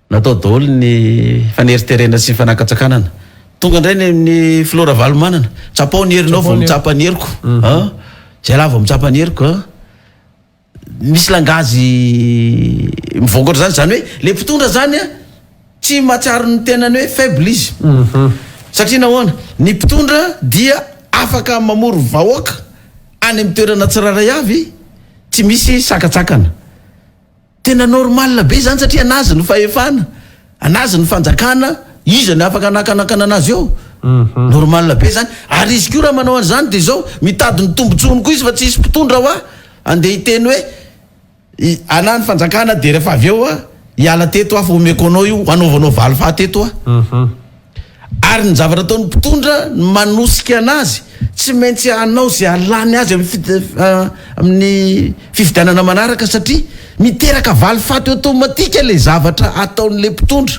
natao daholo ny faneriterena sy fanakatsakanana tonga indray ny filoha Ravalomanana tsapao ny herinao vao mitsapa ny heriko zay laha vao mitsapa ny heriko misy langazy mivoaka zany zany hoe le mpitondra zany tsy matsiaro ny tenany hoe faible izy satria nahoana ny mpitondra dia afaka mamory vahoaka any amin'ny toerana tsiraray avy tsy misy sakatsakana. Tena normal be zany satria anazy ny fahefana, anazy ny fanjakana, izy ny afaka anakanakana anazy eo. Normal be zany. Ary izy koa raha manao an'izany de zao mitady ny tombotsony koa izy fa tsy isy mpitondra hoa andeha hiteny hoe ana ny fanjakana de rehefa avy eo hiala teto fa omeko anao io anaovanao valy fahateto ary ny zavatra ataony mpitondra manosika anazy tsy maintsy anao zay alany azy amin'ny fifidianana manaraka satria miteraka valy faty automatika le zavatra ataon'le mpitondra.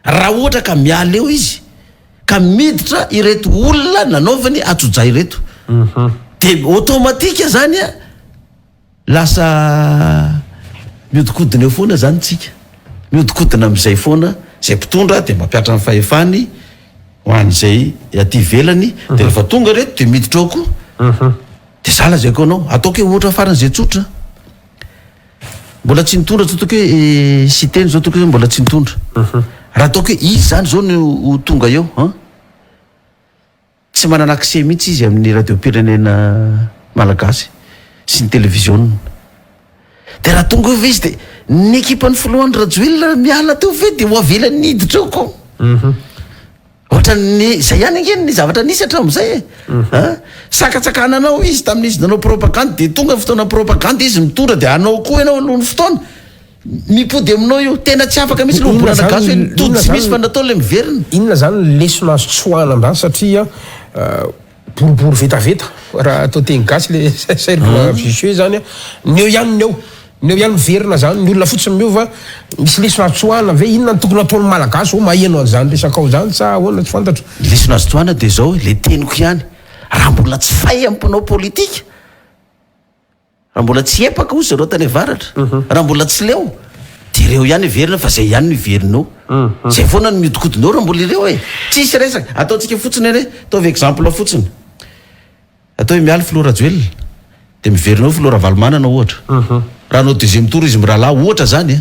Raha ohatra ka miala eo izy ka miditra ireto olona nanaovany atsoja ireto de automatika zany lasa miodikodina eo foana zany tsika, miodikodina am'izay foana zay mpitondra de mampiatra ny fahefany ho an'izay aty velany de rehefa tonga reto de miditra ao koa de sala zay koa anao ataoko hoe ohatra faran'izay tsotra mbola tsy nitondra zao ataoko hoe siteny zao ataoko hoe mbola tsy nitondra raha ataoko hoe izy zany zao no tonga eo tsy manana accès mihitsy izy amin'ny radio-pirenena malagasy sy ny télévision de raha tonga eo ve izy de ny ekipa ny foloany rajoelona miala teo ve de ho avelany niditra eo ko ohatrany zay ihany angeny ny zavatra nisy hatramin'izay sakatsakanan-anao izy tamin'izy nanao propagande de tonga fotoana propagande izy mitondra de anao koa ianao alohan'ny fotoana mipody aminao io tena tsy afaka misy lobolana gasy hoe tody tsy misy fa natao le miverina. Inona zany lesona azo tsoana amin'izany satria boribory vetaveta raha atao teny gasy le cercle vicieux zany neo ihany neo ihany miverina zany ny olona fotsiny miova misy lesona azo tsoana ve inona ny tokony ataony malagasy mahiano an'izany resaka ao zany sa ahoana tsy fantatro. Lesona azo tsoana de zao le teniko ihany raha mbola tsy fay amponao politika raha mbola tsy epaka ozy zareo tany avaratra raha mbola tsy leo de ireo ihany iverina fa zay ihany no iverinao zay foana no miodikodinao raha mbola ireo tsisy resaka ataontsika fotsiny eny ataovy exemple fotsiny atao hoe mialy Flora Joel de miverinao Flora Valomanana ohatra raha anao deuxième tour izy mirahalahy ohatra zany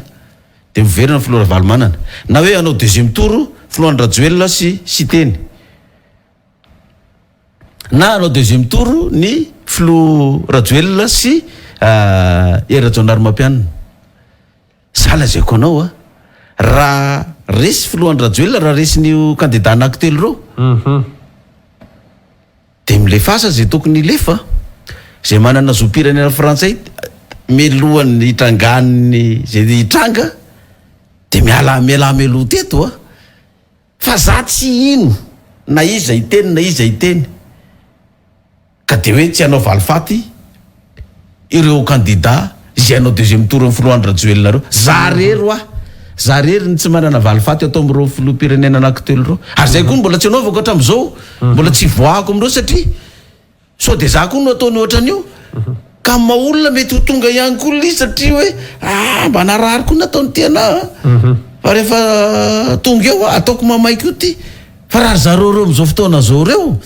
de miverina Flora Valomanana na hoe anao deuxième tour Flora Joel sy Siteny na anao deuxième tour ny Flora Joel sy Era Jonar Mampianina sala zay koa anao raha resy Flora Joel raha resy ny candidat anankitelo reo de milefasa zay tokony lefa zay manana zopirenena frantsay melohany hitrangany zay hitranga de miala meloha teto fa za tsy ino na izy zay teny na izy zay teny ka de hoe tsy anao valifaty ireo candidat izay anao deuxième tour Flora Joel nareo za rery ny tsy manana valifaty atao am'ireo filoham-pirenena anankitelo reo ary zay koa mbola tsy anaovako hatramin'izao mbola tsy voako am'ireo satria so de za koa no ataony ohatran'io ka maolona mety ho tonga ihany koa izy satria hoe mba narary koa nataony tena fa rehefa tonga eo ataoko mamaiky io ty fa raha zareo am'izao fotoana zao reo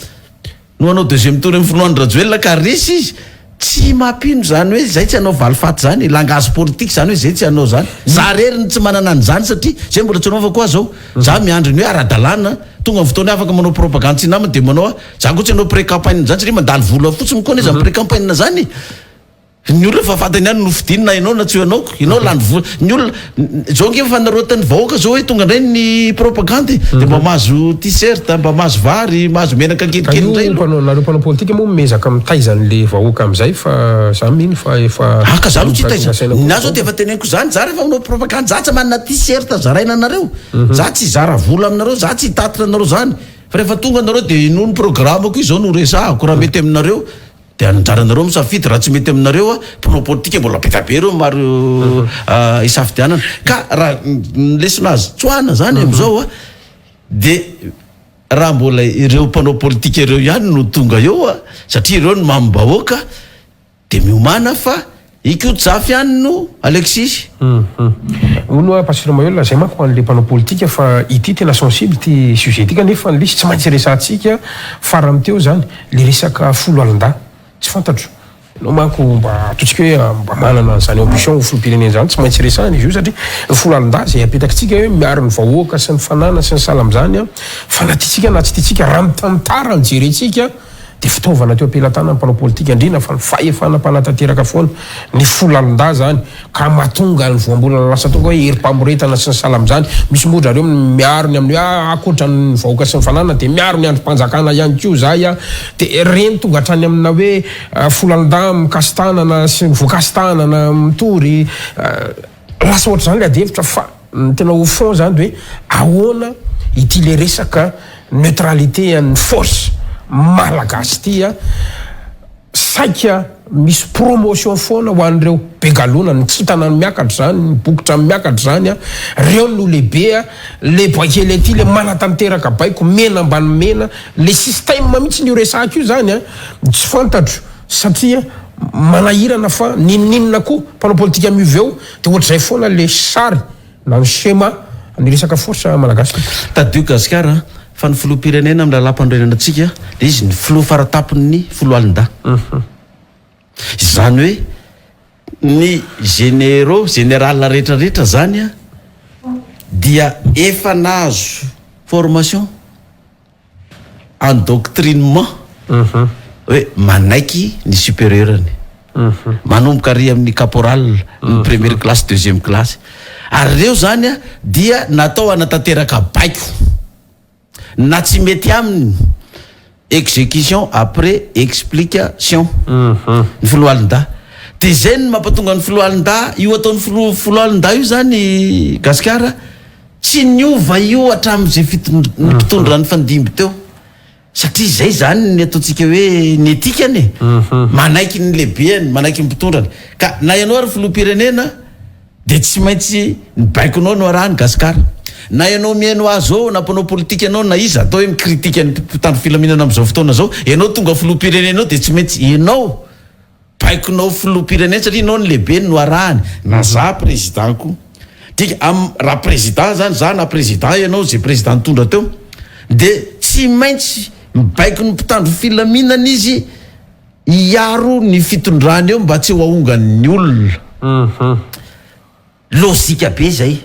no anao deuxième tour Flora Joel ka resy izy tsy mampino zany hoe zay tsy anao valifaty zany langage politique zany hoe zay tsy anao zany za rery ny tsy manana an'izany satria zay mbola tsy anaova koa zao za miandry ny hoe ara-dalàna tonga amin'ny fotoana afaka manao propagande tsy namany de manao za koa tsy anao pré-campagne zany satria mandalo vola fotsiny koa izy amin'ny pré-campagne zany ny olona fa fatany ihany nofidinina ianao na tsy ianao ianao lany vola ny olona zao nge fanarotany vahoaka zao hoe tonga indray ny propagande de mba mahazo t-shirt mba mahazo vary mahazo menaka kelikely indray nareo mpanao politika moa mezaka mitaizan'le vahoaka am'izay fa za mino fa efa aka za no tsy taizana na zao de efa teneniko zany za rehefa manao propagande za tsy manana t-shirt zaraina anareo za tsy zara vola aminareo za tsy hitatitra anareo zany fa rehefa tonga anareo de ino ny programme ko izao no resahako raha mety aminareo de anjaranareo misafidy raha tsy mety aminareo mpanao politika mbola betabe reo maro isafidianana ka raha lesona azy tsoana zany am'izao de raha mbola ireo mpanao politika ireo ihany no tonga eo satria ireo no mambahoaka de miomana fa ikotsafy ihany no Alexis ono pasirama eo lazay manko an'le mpanao politika fa ity tena sensible ty sujet ty kanefa nlisy tsy maintsy resantsika farany teo zany le resaka folo alin-da tsy fantatro anao manko mba ataontsika hoe mba manana zany ambition ho filoham-pirenena zany tsy maintsy resahana izy io satria folo alin-da zay apetakitsika hoe miaro ny vahoaka sy ny fanana sy ny sala am'izany fa na tiatsika na tsy tiatsika raha mitamintara ny jerentsika dia fitaovana teo ampelantanana mpanao politika indrindra fa ny fahefanam-panatanteraka foana ny folalon-da zany ka mahatonga ny voambolana lasa tonga hoe herim-pamoretana sy ny salam zany misy modra reo miaro ny amin'ny hoe akoatra ny vahoaka sy ny fananana dia miaro ny androm-panjakana ihany koa zay a dia reny tonga hatrany amina hoe folalon-da mikasitanana sy voakasitanana mitory lasa ohatra zany le adihevitra fa ny tena au fond zany de hoe ahoana ity le resaka neutralité an'ny force malagasy ty a saika misy promotion foana ho an'ireo begalona ny kintana ny miakatra zany ny bokotra ny miakatra zany a reo no lehibe a le boakely aty le manatanteraka baiko mena ambany mena le système mihitsy ny resaka io zany a tsy fantatro satria manahirana fa nininina koa mpanao politika mioveo dia ohatr'izay foana le sary na ny schéma ny resaka force malagasy tadio gasikara fa ny filoha-pirenena amin'ny lalam-pandrenana antsika de izy ny filoha faratapon'ny foloalinda izany hoe ny général rehetrarehetra zany a dia efa nahazo formation endoctrinement hoe manaiky ny supérieurany manomboka ary amin'ny caporal ny première classe deuxième classe ary reo zany a dia natao anatanteraka baiko na tsy mety aminy exécution après explication ny foloalinda de zay ny mampatonga ny foloalinda io ataon'ny foloalinda io zany gasikara tsy niova io hatramin'izay mpitondra ny fandimby teo satria zay zany ny ataontsika hoe ny etikany manaiky ny lehibeany manaiky ny mpitondrany ka na ianao ary filoha-pirenena de tsy maintsy ny baikonao no arahany gasikara na ianao miaino azo na mpanao politika ianao na izy atao hoe mikritika ny mpitandro filaminana am'izao fotoana zao ianao tonga filoha-pirenenao de tsy maintsy ianao baikonao filoha-pirenena satria ianao ny lehibe no arahany na za présidentko tika raha président zany za na président ianao zay président nitondra teo de tsy maintsy mibaiko ny mpitandro filaminana izy iaro ny fitondrany eo mba tsy ho ahongany olona lozika be zay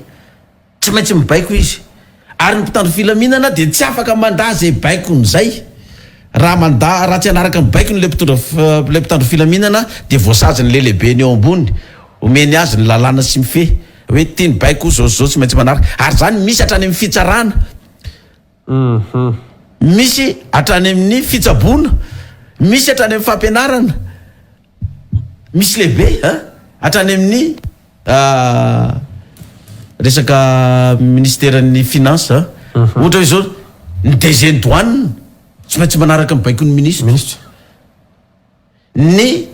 tsy maintsy mibaiko izy ary ny mpitandro filaminana de tsy afaka manda zay baikony zay raha tsy anaraka ny baikony le mpitandro filaminana de voasaziny le lehibe ny eo ambony omeny azy ny lalàna sy mife hoe ty ny baiko zao tsy maintsy manaraka ary zany misy hatrany amin'ny fitsarana misy hatrany amin'ny fitsabona misy hatrany amin'ny fampianarana misy lehibe hatrany amin'ny resaka ministèren'ny finance ohatra hoe zao ny DG douane tsy maintsy manaraka mibaiko ny ministre ny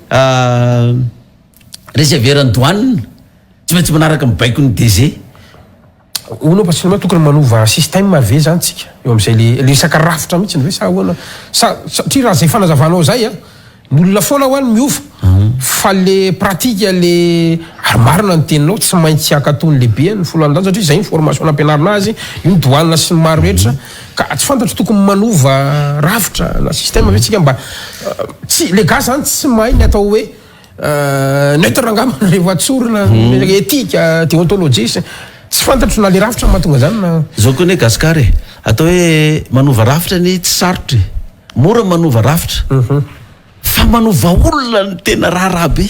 réserveur douane tsy maintsy manaraka mibaiko ny DG onao pasinama tokony manova système ave zany tsika eo am'izay le resaka rafitra mihitsy ny hoe sa ahoana satria raha zay fanazavanao zay a ny olona foana ho any miova fa le pratika le ary marina ny teninao tsy maintsy akatony lehibe ny foloalinda satria zay ny formation nampianarina azy io ny douane sy ny maro rehetra ka tsy fantatro tokony manova rafitra na système ave tsika mba tsy le gasy zany tsy mahay ny atao hoe neutre angamana rehefa atsorina etika déontologie tsy fantatro na le rafitra mahatonga zany na zao koa ne gasikara atao hoe manova rafitra ny tsy sarotry mora manova rafitra fa manova olona ny tena raharaha be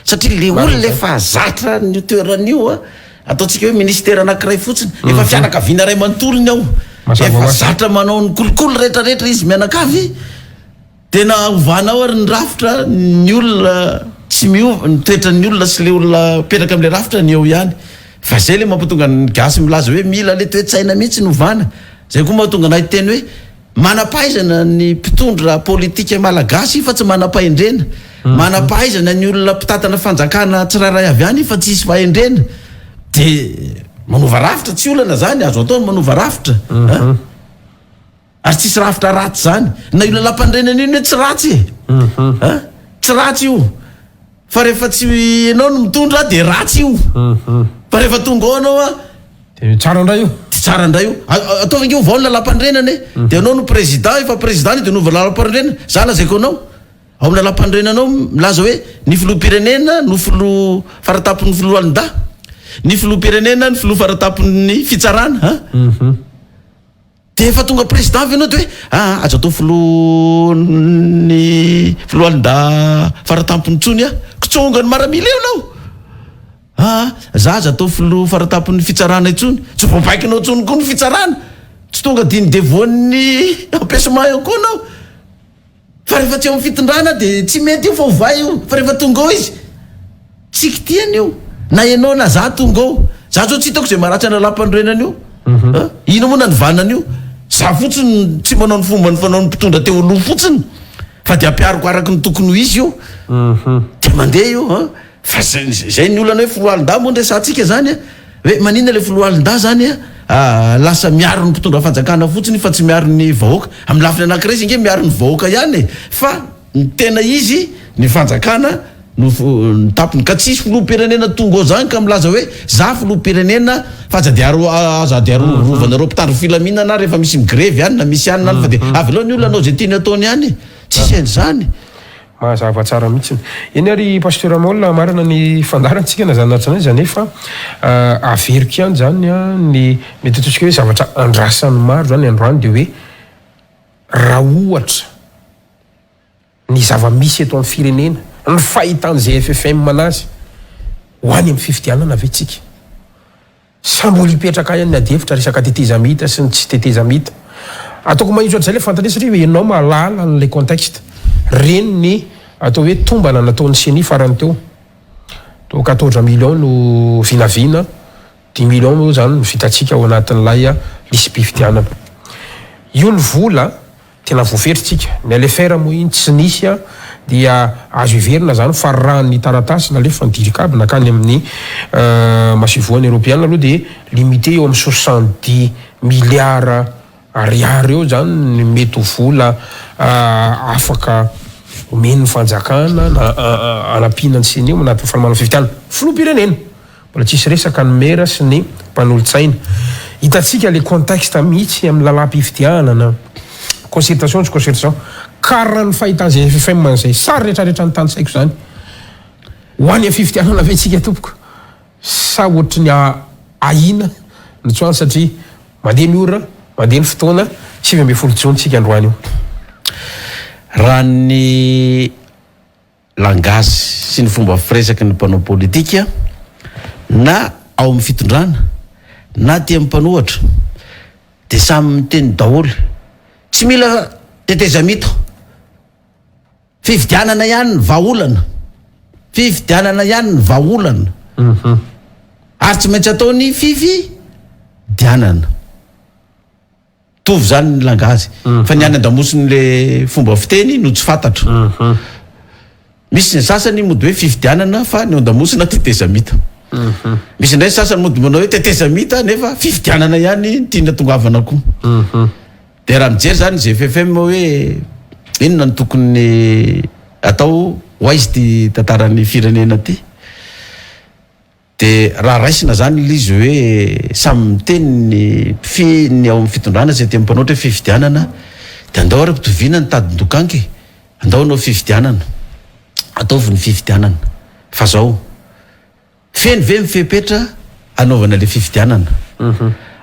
satria le olona efa zatra ny toeran'io a ataontsika hoe ministère anankiray fotsiny efa fianakaviana ray manontolony ao efa zatra manao ny kolokolo rehetrarehetra izy mianakavy tena ovanao ary ny rafitra ny olona tsy miova ny toetran'ny olona sy le olona peraka am'le rafitra ny eo ihany fa zay le mampatonga ny gasy milaza hoe mila le toe-tsaina mihitsy ny ovana zay koa mahatonga nahy teny hoe manam-pahaizana ny mpitondra politika malagasy fa tsy manam-pahendrena manam-pahaizana ny olona mpitatana fanjakana tsirairay avy any fa tsy isy fahendrena de manova rafitra tsy olana zany azo ataony manova rafitra ary tsisy rafitra ratsy zany na io lalam-pandrenana iny hoe tsy ratsy tsy ratsy io fa rehefa tsy ianao no mitondra de ratsy io fa rehefa tonga ao anao a tsara ndray io tsara ndray io ataovy io vao ny lalam-pandrenana de anao no président efa président de nova lalam-pandrenana za lazaiko anao ao amin'ny lalam-pandrenanao milaza hoe ny filoha-pirenena no filoha faratapon'ny foloalinda ny filoha-pirenena ny filoha faratapon'ny fitsarana de efa tonga président avy ianao de hoe aza atao filoany filoalinda faratampony tsony kitsonga ny maramila eo anao za aza atao filoa faratampony fitsarana itsony tsy vopaikinao tsony koa ny fitsarana tsy tonga diny devoan'ny ampesement eo koa anao fa rehefa tsy amin'ny fitondrana de tsy mety io fa ovay io fa rehefa tonga ao izy tsy kitiany io na ianao na za tonga ao za zao tsy hitako zay maratsy na lampandrenany io ino moa na nivanany io za fotsiny tsy manao ny fomba ny fanao ny mpitondra teo aloha fotsiny fa de ampiariko araky ny tokony ho izy io de mandeha io fa zay ny olana hoe filoalinda moa ndresantsika zany hoe manina le filoalinda zany lasa miaro ny mpitondra fanjakana fotsiny fa tsy miaro ny vahoaka amin'ny lafiny anankiray izy nge miaro ny vahoaka ihany fa ny tena izy ny fanjakana no tapony ka tsisy filoha-pirenena tonga ao zany ka milaza hoe za filoha-pirenena fa aza de arovanareo mpitandro filaminana rehefa misy migrevy ihany na misy ihany nany fa de avy aloha ny olona anao zay tiany ataony ihany tsisy an'izany mahazava tsara mihitsiny eny ary pasteur Maolina marina ny fandarantsika na zany natsanay zany efa averiko ihany zany ny mety ataontsika hoe zavatra andrasan'ny maro zany androany de hoe raha ohatra ny zava-misy eto amin'ny firenena ny fahitan'izay FFM manazy ho any amin'ny fifidianana ave tsika samboly hipetraka ihany ny adefitra resaka tetezamita sy ny tsy tetezamita ataoko mahitsy ohatr' zay le fantany satria hoe ianao mahalala n'le contexte reny ny atao hoe tombana nataon'ny seni farany teo to 14 millions no vinavina 10 millions moa zany no vitatsika ao anatin'ilay lisy mpifidianana io ny vola tena voaferitsika ny alefera moa iny tsy nisy dia azo iverina zany fa rahan'ny taratasy na lefa nidirikaby nakany amin'ny masivoany européenne aloha de limité eo amin'ny 70 milliards ariary eo zany ny mety vola afaka omeny ny fanjakana na anapinany sy ny eo manaty fanomana fifidianana filoha-pirenena mbola tsisy resaka ny mera sy ny mpanolotsaina hitatsika le contexte mihitsy amin'ny lalam-pifidianana concertation tsy concertation karaha ny fahitan'izay FFM man'izay sary rehetrarehetra ny tanysaiko zany ho any fifidianana ve tsika tompoko sa ohatry ny ahina ny tsoany satria mandeha ny ora mandeha ny fotoana 7 jona tsika androany io raha ny langazy sy ny fomba firesaky ny mpanao politika na ao amin'ny fitondrana na tia mpanohatra de samy miteny daholo tsy mila tetezamita fifidianana ihany ny vaolana fifidianana ihany ny vaolana ary tsy maintsy ataony fifidianana tovy zany ny langazy fa ny any andamosiny le fomba fiteny no tsy fantatra misy ny sasany mody hoe fifidianana fa ny andamosina tetezamita misy ndray sasany mody manao hoe tetezamita nefa fifidianana ihany tiana tongavana koa de raha mijery zany zay FFM hoe inona ny tokony atao hoaizy ty tantaran'ny firenena ty de raha raisina zany lizy hoe samy miteny ny ao amin'ny fitondrana zay tia mpanoatra hoe fifidianana de andao ary mpitoviana ny tadin-dokanky andao anao fifidianana ataovy ny fifidianana fa zao feny ve mifepetra anaovana le fifidianana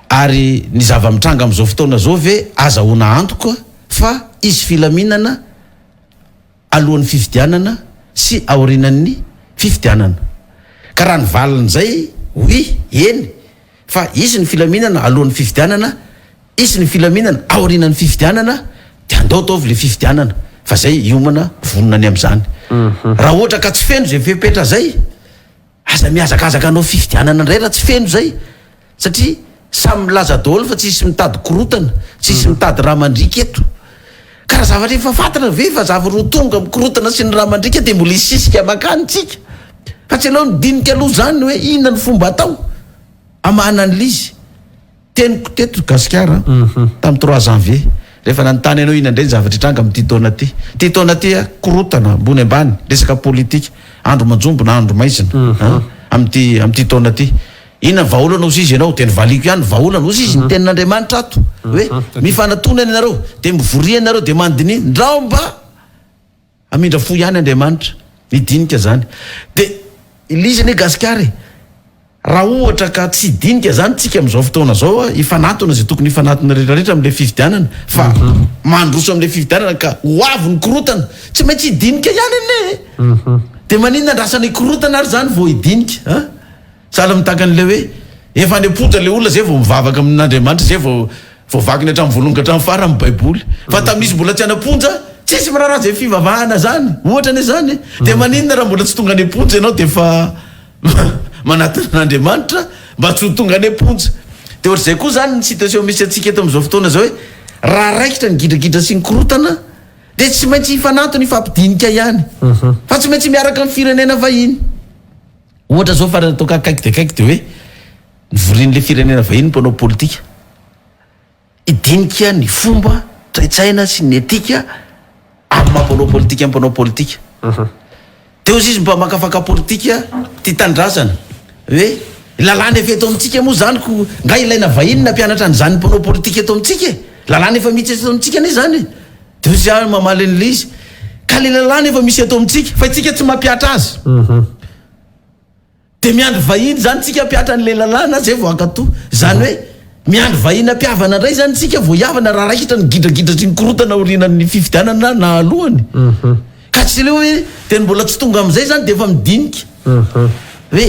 ary ny zava-mitranga am'izao fotoana zao ve azahoana antoka fa izy filaminana alohan'ny fifidianana sy aorinan'ny fifidianana ka raha ny valiny zay hoy eny fa izy ny filaminana alohan'ny fifidianana izy ny filaminana aorinan'ny fifidianana de andao ataovy le fifidianana fa zay iomana vonona ny am'izany raha ohatra ka tsy feno zay fepetra zay aza miazakazaka anao fifidianana ndray raha tsy feno zay satria samy milaza daholo fa tsisy mitady korotana tsisy mitady raha mandrika eto ka raha zavatra efa fantana ve fa zavatra tonga mikorotana sy ny raha mandrika de mbola isisika makany tsika fa tsy alao nidinika aloha zany hoe inona ny fomba atao amana ny lizy teniko teto gasikara tamin'ny 3 janvier rehefa nanontany anao ina ndray ny zavatra hitranga amin'ny ty taona ty korotana ambony ambany resaka politika andro manjombo na andro maizina amin'ty taona ty ina vaolana ozy izy ianao de nivaliko ihany vaolana ozy izy ny tenin'Andriamanitra ato hoe mifanatona ianareo de mivoria ianareo de mandini ndrao mba amindra fo ihany Andriamanitra nidinika zany de ilizany gasikara raha ohatra ka tsy dinika zany tsika am'izao fotoana zao a ifanatona zay tokony ifanatona rehetrarehetra am'le fividianana fa mandroso am'le fividianana ka hoavy ny korotana tsy maintsy hidinika ihany ane de maninona andrasany korotana ary zany vao hidinika a sahala mitaka an'le hoe efa ny apotra le olona zay vao mivavaka amin'andriamanitra zay vao vakiny hatramin'ny voalonga hatramin'ny fara amin'ny baiboly fa tamin'izy mbola tsy anaponja tsisy miraharaha zay fivavahana zany ohatra ane zany de maninona raha mbola tsy tonga any aponja ianao de fa manatina n'andriamanitra mba tsy ho tonga any aponja de ohatrzay koa zany ny situation misy atsika eto am'izao fotoana zao hoe raha raikitra ny gidragidra sy ny korotana de tsy maintsy ifanatony ifampidinika ihany fa tsy maintsy miaraka amin'ny firenena vahiny ohatra zao farany atao kaiky de kaiky de hoe nivorian'le firenena vahiny mpanao politika idinika ny fomba tsaitsaina sy ny etika amin'ny mampanao politika ampanao politika teo izy mba makafaka politika ty tandrazana hoe lalàna efa eto amintsika moa zany ko nga ilaina vahiny nampianatra anyzany mpanao politika eto amintsika lalàna efa misy eto amintsika ane zany de izy a mamaly an'le izy ka le lalàna efa misy eto amintsika fa itsika tsy mampiatra azy de miandro vahiny zany tsika mpiatra an'le lalàna zay vao akato zany hoe miandro vahiny ampiavana indray zany tsika vao iavana raha raikitra ny gidragidra sy ny korotana orinan'ny fividianana na alohany ka tsy le hoe teny mbola tsy tonga am'izay zany de efa midinika hoe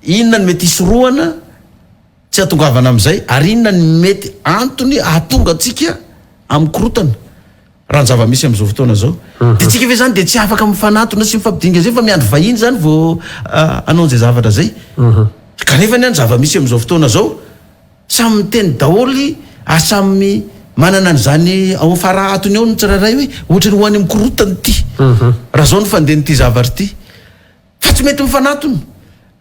inona ny mety isorohana tsy atongavana am'izay ary inona ny mety antony ahatonga atsika amin'ny korotana raha ny zava-misy am'izao fotoana zao de tsika ve zany de tsy afaka mifanatona sy mifampidinika zay fa miandro vahiny zany vao anaon'zay zavatra zay kanefa ny any zava-misy am'izao fotoana zao samy miteny daholy samy manana an'zany ao fara atony ao ny tsirairay hoe ohatra ny hoany amin'ny korotany ty raha zao ny fandehany ty zavatra ty fa tsy mety mifanatony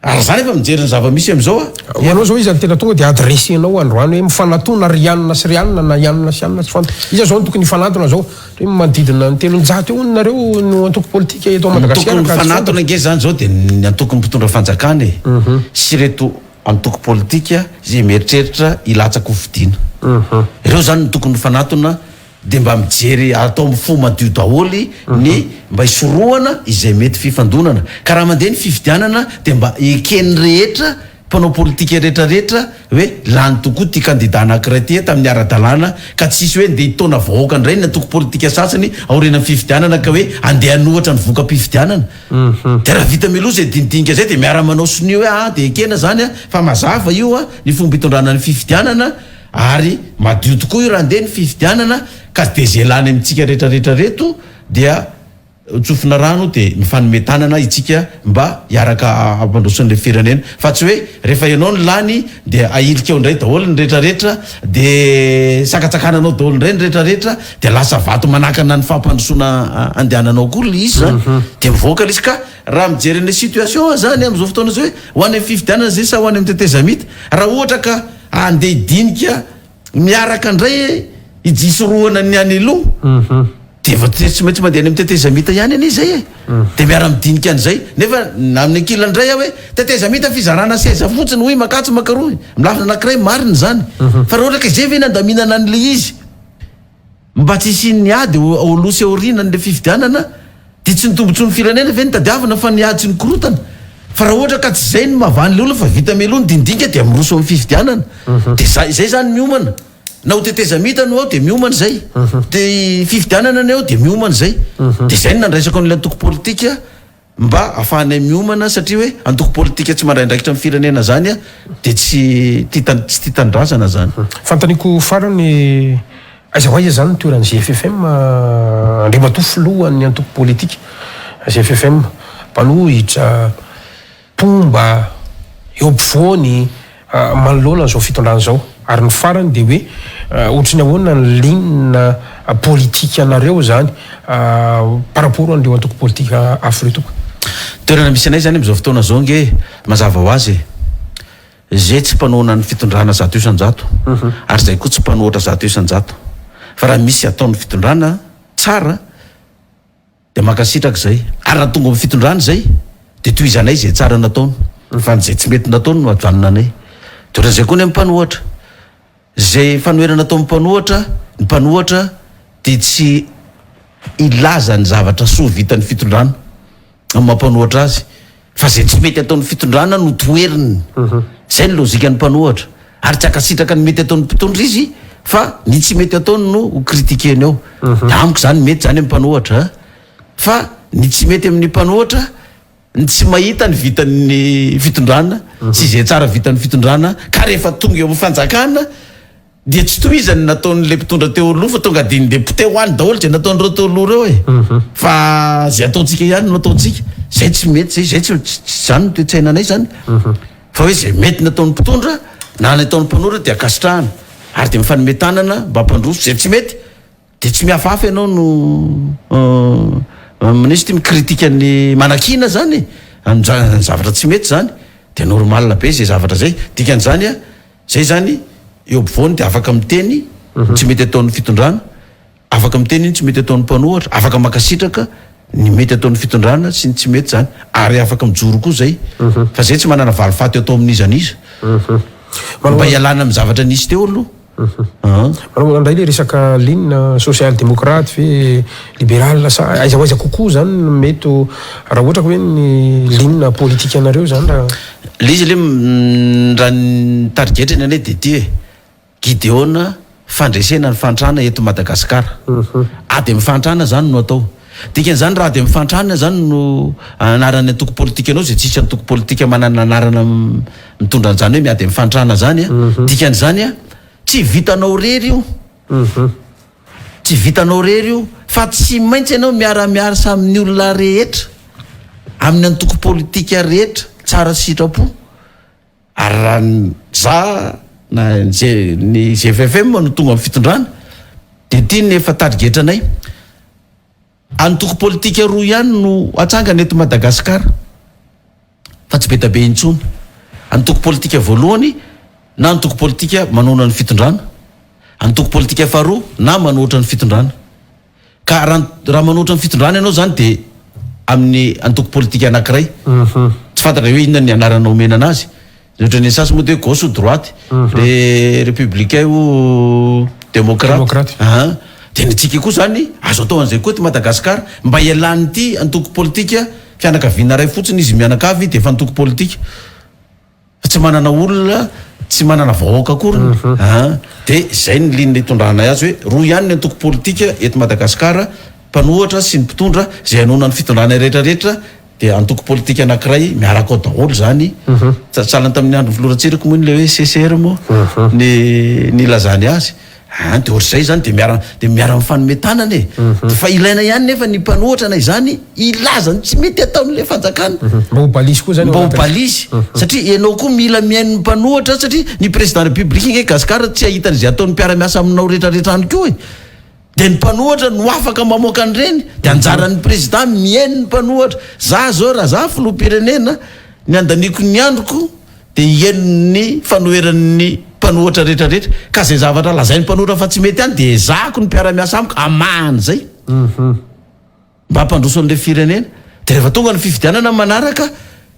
ary zany efa mijery ny zava-misy am'izao a ianao zao izy tena tonga de adressenao androany hoe mifanatona ry ianina sy ry anina na ianina sy anina tsy fanta iza zao ny tokony hifanatona zao hoe manodidina ny telonjato eo nareo no antoko politika eto Madagasikara tokony mifanatona nge zany zao de ny antokony mpitondra fanjakana sy reto antoko politika zay mieritreritra ilatsaka ho fidiana ireo zany ny tokony mifanatona de mba mijery atao amin'ny fo madio daholy ny mba hisorohana izay mety fifandonana ka raha mandeha ny fividianana de mba ekeny rehetra mpanao politika rehetrarehetra hoe lany tokoa ty kandida anankiray ty tamin'ny ara-dalàna ka tsisy hoe nde hitona vahoaka ndray ny antoko politika sasany aoriana fividianana ka hoe andeha anohatra ny voka-pividianana de raha vita miloha zay dinidinika zay de miara-manao sonio hoe de ekena zany a fa mazava io a ny fomba hitondrana ny fividianana ary madio tokoa io raha ndeha ny fividianana ka de zay lany amintsika rehetrarehetra reto dia tsofina rano de mifanometanana itsika mba hiaraka ampandrosan'le firenena fa tsy hoe rehefa ianao ny lany de ailika eo ndray daholo ny rehetrarehetra de sakatsakananao daholo ndray ny rehetrarehetra de lasa vato manakana ny fampandrosona andehananao koa le izy zany de mivoaka le izy ka raha mijery an'le situation zany am'izao fotoana zao hoe ho any amin'ny fividianana zay sa ho any amin'ny tetezamita raha ohatra ka andeha hidinika miaraka ndray ijisorohana ny any aloha de efa tsy maintsy mandeha any amin'ny tetezamita ihany ane zay e de miara-midinika an'izay nefa amin'ny ankilandray hoe tetezamita fizarana seza fotsiny hoy makatsy makaroy milafina anankiray mariny zany fa raha ohatra ka izay ve nandaminana an'le izy mba tsy isiny ady olosy aorina n'le fividianana de tsy nitombotsy ny firenena ve nitadiavana fa niady sy ny korotana fa raha ohatra ka tsy zay ny mahavan'le olona fa vita meloha ny dindinika de miroso amin'ny fividianana de zay zany miomana na ho tetezamita no ao de miomana zay de fividianana ny ao de miomana zay de zay ny nandraisako an'le antoko politika mba ahafahanay miomana satria hoe antoko politika tsy mandraindraikitra amin'ny firenena zany a de tsy tia tandrazana zany fantaniko farany aiza hoaiza zany toeran'ny GFFM andrimato filohan'ny antoko politika GFFM mpanohitra pomba eo ampovoany manoloana zao fitondrana zao ary ny farany de hoe ohatrany ahoana ny linina politika anareo zany par rapport an'ireo antoko politika afretoko toerana misy anay zany am'izao fotoana zao nge mazava ho azy zay tsy mpanohana ny fitondrana 100 isan-jato ary zay koa tsy mpanohatra 100 isan-jato fa raha misy ataon'ny fitondrana tsara de makasitraka zay ary raha tonga amin'ny fitondrana zay de toizanay zay tsara nataony fa zay tsy mety nataony no ajanona anay toerana zay koa ny mpanohatra zay fanoherana atao mpanohatra ny mpanohatra de tsy ilaza ny zavatra soa vitan'ny fitondrana amin'ny mampanohatra azy fa zay tsy mety ataon'ny fitondrana no toeriny zay ny lozika ny mpanohatra ary tsy akasitraka ny mety ataon'ny mpitondra izy fa ny tsy mety ataony no ho kritikeny ao de amiko zany mety zany amin'ny mpanohatra fa ny tsy mety amin'ny mpanohatra ny tsy mahita ny vitan'ny fitondrana sy zay tsara vitan'ny fitondrana ka rehefa tonga eo amin'ny fanjakana dia tsy toizany nataon'le mpitondra teo aloha fa tonga diny deputé hoany daholo zay nataon'ireo teo aloha reo fa zay ataontsika ihany no ataontsika zay tsy mety zay tsy zany no toetsainanay zany fa hoe zay mety nataon'ny mpitondra na nataon'ny mpanora dia akasitrahana ary de mifanometanana mba hampandroso zay tsy mety de tsy mihafahafa ianao no manisy ty mikritika ny manakina zany ny zavatra tsy mety zany de normal be zay zavatra zay dikan'zany a zay zany eo ampovoany de afaka miteny tsy mety ataon'ny fitondrana afaka miteny iny tsy mety ataon'ny mpanohatra afaka makasitraka ny mety ataon'ny fitondrana sy ny tsy mety zany ary afaka mijoro koa zay fa zay tsy manana valifaty atao amin'izaniza mba ialana amin'ny zavatra nisy teo aloha manao andray le resaka ligne social démocrate ve libéral sa aizahoaiza kokoa zany mety raha ohatra hoe ny ligne politique anareo zany raha le izy le raha ny targetrany anay de ty hoe Gideona fandresena ny fantrana eto Madagasikara de mifantrana zany no atao dikan'zany raha de mifantrana zany no anarany antoko politika anao zay tsisy antoko politika manana anarana mitondra an'zany hoe miady mifantrana zany dikan'zany a tsy vitanao rery io tsy vitanao rery io fa tsy maintsy ianao miaramiara samin'ny olona rehetra amin'ny antoko politika rehetra tsara sitrapo ary raha za na ny GFFM no tonga amin'ny fitondrana de ty ny efa targetranay antoko politika roa ihany no atsangana eto Madagasikara fa tsy be tabe intsony antoko politika voalohany na antoko politika manohana ny fitondrana antoko politika faharoa na manohatra ny fitondrana ka raha manohatra ny fitondrana ianao zany de amin'ny antoko politika anankiray tsy fantatra hoe inona ny anarana omena anazy ohatra ny sasy moa de gauche ou droite le républicain ou démocrate de nitsika koa zany azo atao an'izay koa ty Madagasikara mba ialany ty antoko politika fianakaviana ray fotsiny izy mianakavy de efa antoko politika fa tsy manana olona tsy manana vahoaka akory de zay ny ligne itondrana azy hoe roa ihany ny antoko politika eto Madagasikara mpanohatra sy ny mpitondra zay anoana ny fitondrana rehetrarehetra de antoko politika anankiray miaraka ao daholo zany tsalany tamin'ny andro filoratsirako moa le hoe CCR moa ny lazany azy de ohatrzay zany de miara mifanometanana fa ilaina ihany nefa ny mpanohatra anay zany ilazany tsy mety ataon'le fanjakana mba ho balisy koa zany mba ho balisy satria ianao koa mila miain'ny mpanohatra satria ny président république iny Gasikara tsy ahitany zay ataon'ny mpiara-miasa aminao rehetrarehetra any koa de ny mpanohatra no afaka mamoaka an'ireny de anjaran'ny président miain'ny mpanohatra za zao raha za filoham-pirenena ny andaniko ny androko de ien'ny fanoheran'ny mpanohatra rehetrarehetra ka zay zavatra lazain'ny mpanohatra fa tsy mety any de zako ny mpiara-miasa amiko amahany zay mba hampandroso an'le firenena de rehefa tonga ny fifidianana manaraka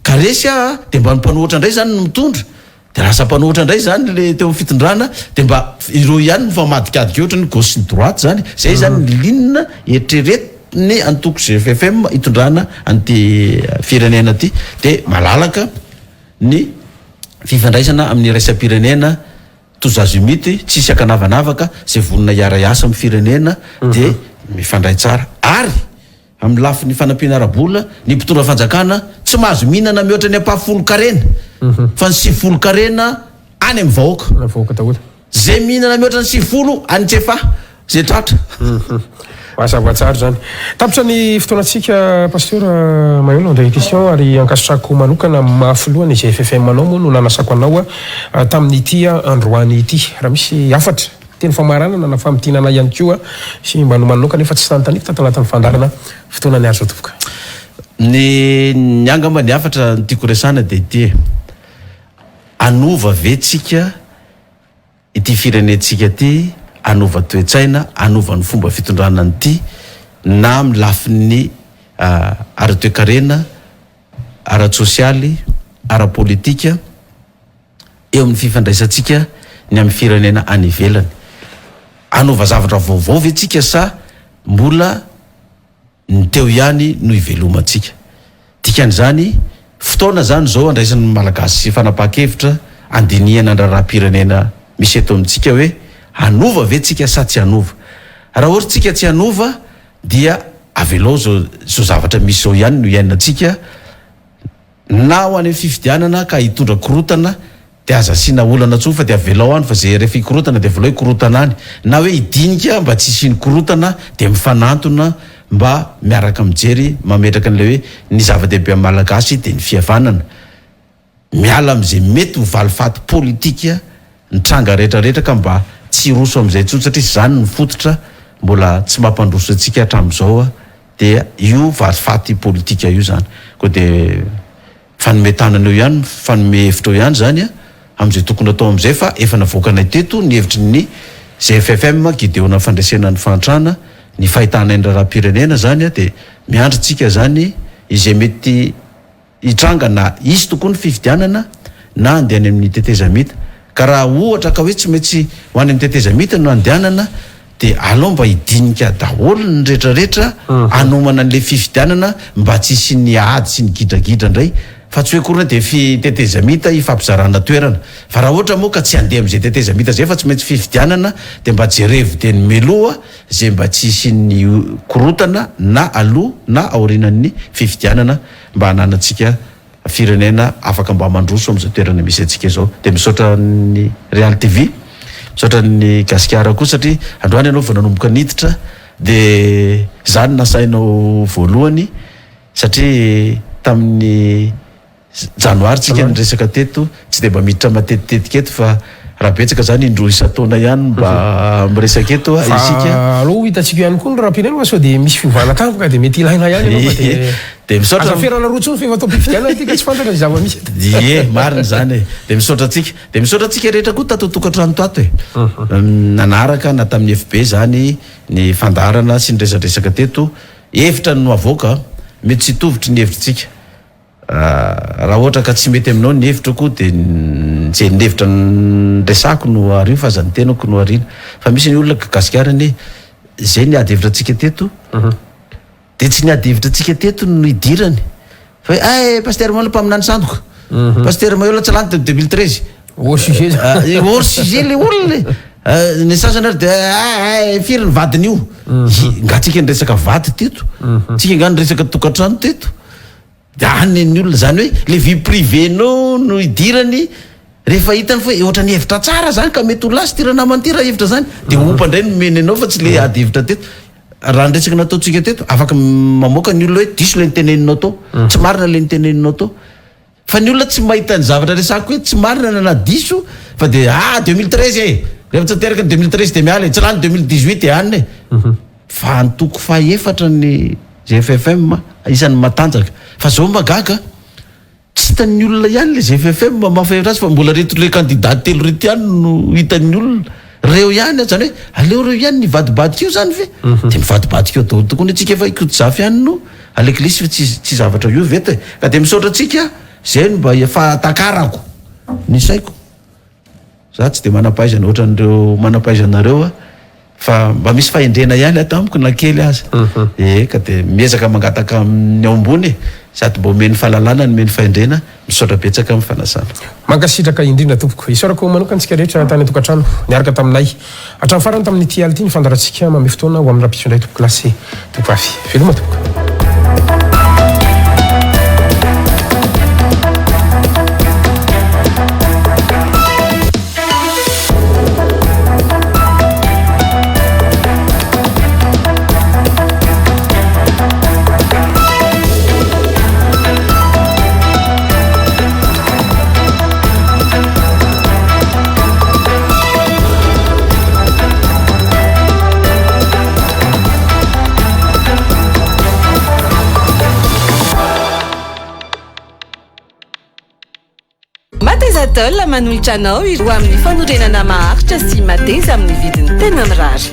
ka resy de mba ny mpanohatra indray zany no mitondra de lasa mpanohatra indray zany le teo fitondrana de mba ireo ihany mifamadikadika ohatra ny gauche sy droite zany zay zany ny ligne eritreretiny antoko GFFM itondrana an'ty firenena ty de malalaka ny fifandraisana amin'ny raisam-pirenena tozazomity tsisy akanavanavaka zay vonona iara-iasa amin'ny firenena de mifandray tsara ary amin'ny lafin'ny fanampiana ara-bola ny mpitondra fanjakana tsy mahazo mihinana mihoatra ny apafolo karena fa ny 10 karena any amin'ny vahoaka daholo zay mihinana mihoatra ny 10 any tsefa zay tratra mahasavatsara zany tapitra ny fotoanantsika pasteur Mayolo andray question ary ankasitrako manokana mafilohany GFFM manao moa no nanasako anao tamin'ity androany ity raha misy afatra teny famaranana na famitinana ihany koa sy mba nomanoka nefa tsy tanotanita tato anatin'ny fandarana fotoanany azo topoka ny angamba ny afatra nytiako resana de ty anova ve tsika ity firenetsika ty anova toetsaina anova ny fomba fitondrana nyty na amin'ny lafin'ny ara-toekarena ara-tsosialy ara-politika eo amin'ny fifandraisantsika ny amin'ny firenena any ivelany anova zavatra vaovao ve tsika sa mbola ny teo ihany no ivelomantsika dikan'izany fotoana zany zao andraisan'ny malagasy fanapa-kevitra andiniana ndraraha-pirenena misy eto amintsika hoe anova ve tsika sa tsy anova. Raha ohatra tsika tsy anova dia avelao zao zavatra misy zao ihany no iainantsika, na ho any amin'ny fifidianana ka hitondra korotana de aza asiana olana tsofa de avelao any fa zay rehefa ikorotana de avelao ikorotana any, na hoe hidinika mba tsy isiany korotana de mifanantona mba miaraka mijery mametraka an'le hoe ny zava-dehibe amin'ny malagasy de ny fihavanana, miala am'izay mety ho valifaty politika ny tranga rehetrarehetra ka mba tsy roso am'izay tsotsatry zany ny fototra mbola tsy mampandroso atsika hatramin'izao dia io valifaty politika io zany koa de fanometanana eo ihany, fanome hevitra eo ihany zany am'izay tokony atao am'izay fa efa navoakanay teto ny hevitry ny GFFM gideona fandresena ny fantrana ny fahitana ny rahapirenena zany de miandritsika zany izay mety hitranga na izy tokony fifidianana na andehany amin'ny tetezamita, ka raha ohatra ka hoe tsy maintsy ho any amin'ny tetezamita no andehanana de alao mba hidinika daholo ny rehetrarehetra anomana an'le fifidianana mba tsy isy ny ady sy ny gidragidra indray, fa tsy hoe korona de fitetezamita ifampizarana toerana. Fa raha ohatra moa ka tsy andeha am'izay tetezamita zay fa tsy maintsy fifidianana de mba jerevo de ny meloa zay mba tsy isy ny korotana na aloha na aorinan'ny fifidianana mba hananatsika firenena afaka mba mandroso am'izao toerana misy atsika zao. De misaotra ny Real TV, misaotra ny Gasikara koa satria androany ianao vao nanomboka niditra de zany nasainao voalohany satria tamin'ny janoary tsika ny resaka teto tsy de mba miditra matetitetika eto fa raha betsaka zany indroa isa-taona ihany mba miresaka eto isika. Aloha hitatsika ihany koa ny raha-pirenena sao de misy fivana tampoka de mety ilaina ihany ianao de misaotra azaferana roa tsony fa efa atao fifidianana ity ka tsy fantatra ny zava-misy. Ie marina zany de misaotra atsika rehetra koa tato tokantrano tato nanaraka na tamin'ny FB zany ny fandarana sy ny resadresaka teto hevitra no avoaka mety tsy tovitry ny hevitritsika. Raha ohatra ka tsy mety aminao ny hevitra koa de zay ny hevitra resako no arino fa aza ny tenako no arina, fa misy ny olona Gasikarany zay ny ady hevitratsika teto de tsy ny ady hevitratsika teto no idirany fa hoe pasteur Maolo mpaminany sandoka, pasteur Maolo tsy lany de 2013 hors sujet hors sujet le olona ny sasany ary de firy ny vadiny io ngatsika ny resaka vady teto, tsika nga ny resaka tokantrano teto de any ny olona zany hoe le vie privé-nao no idirany rehefa hitany fa ohatra ny hevitra tsara zany ka mety ho lasy tirana mantyra hevitra zany de ompandray no meny anao fa tsy le ady hevitra teto. Raha ny resaka nataontsika teto afaka mamoaka ny olona hoe diso le niteneninao tao, tsy marina le niteneninao tao, fa ny olona tsy mahita ny zavatra resako hoe tsy marina na diso fa de 2013 rehefa tsy teraka 2013 de miala tsy lany 2018 hany fa antoko faefatra ny GFFM isan'ny matanjaka fa zao magaga tsy hitan'ny olona ihany le GFFM mafahevitra azy fa mbola reto le candidat telo reto ihany no hitan'ny olona reo ihany zany hoe aleo reo ihany nivadibadika io zany ve de mivadibadika io daholo tokony tsika efa ikodizafy ihany no aleklisy fa tsy zavatra io vety ka de misaotra tsika zay no mba fahatakarako ny saiko za tsy de manampaizana ohatra n'ireo manampaizanareo fa mba misy fahendrena ihany atamiko na kely azy ka de miezaka mangataka amin'ny ao ambony sady mba omeny fahalalana ny meny fahendrena misaotra betsaka amin'ny fanasana mankasitraka indrindra tompoko isaorako manokana antsika rehetra tany tokantrano niaraka taminay hatramin'ny farany tamin'ny tialy ity ny fandaratsika mame fotoana ho amin'ny raha-pitso indray tompoko lasy tompoko afy veloma tompoko. Matezatol manolotra anao ho amin'ny fanorenana maharitra sy mateza amin'ny vidiny tena mirary.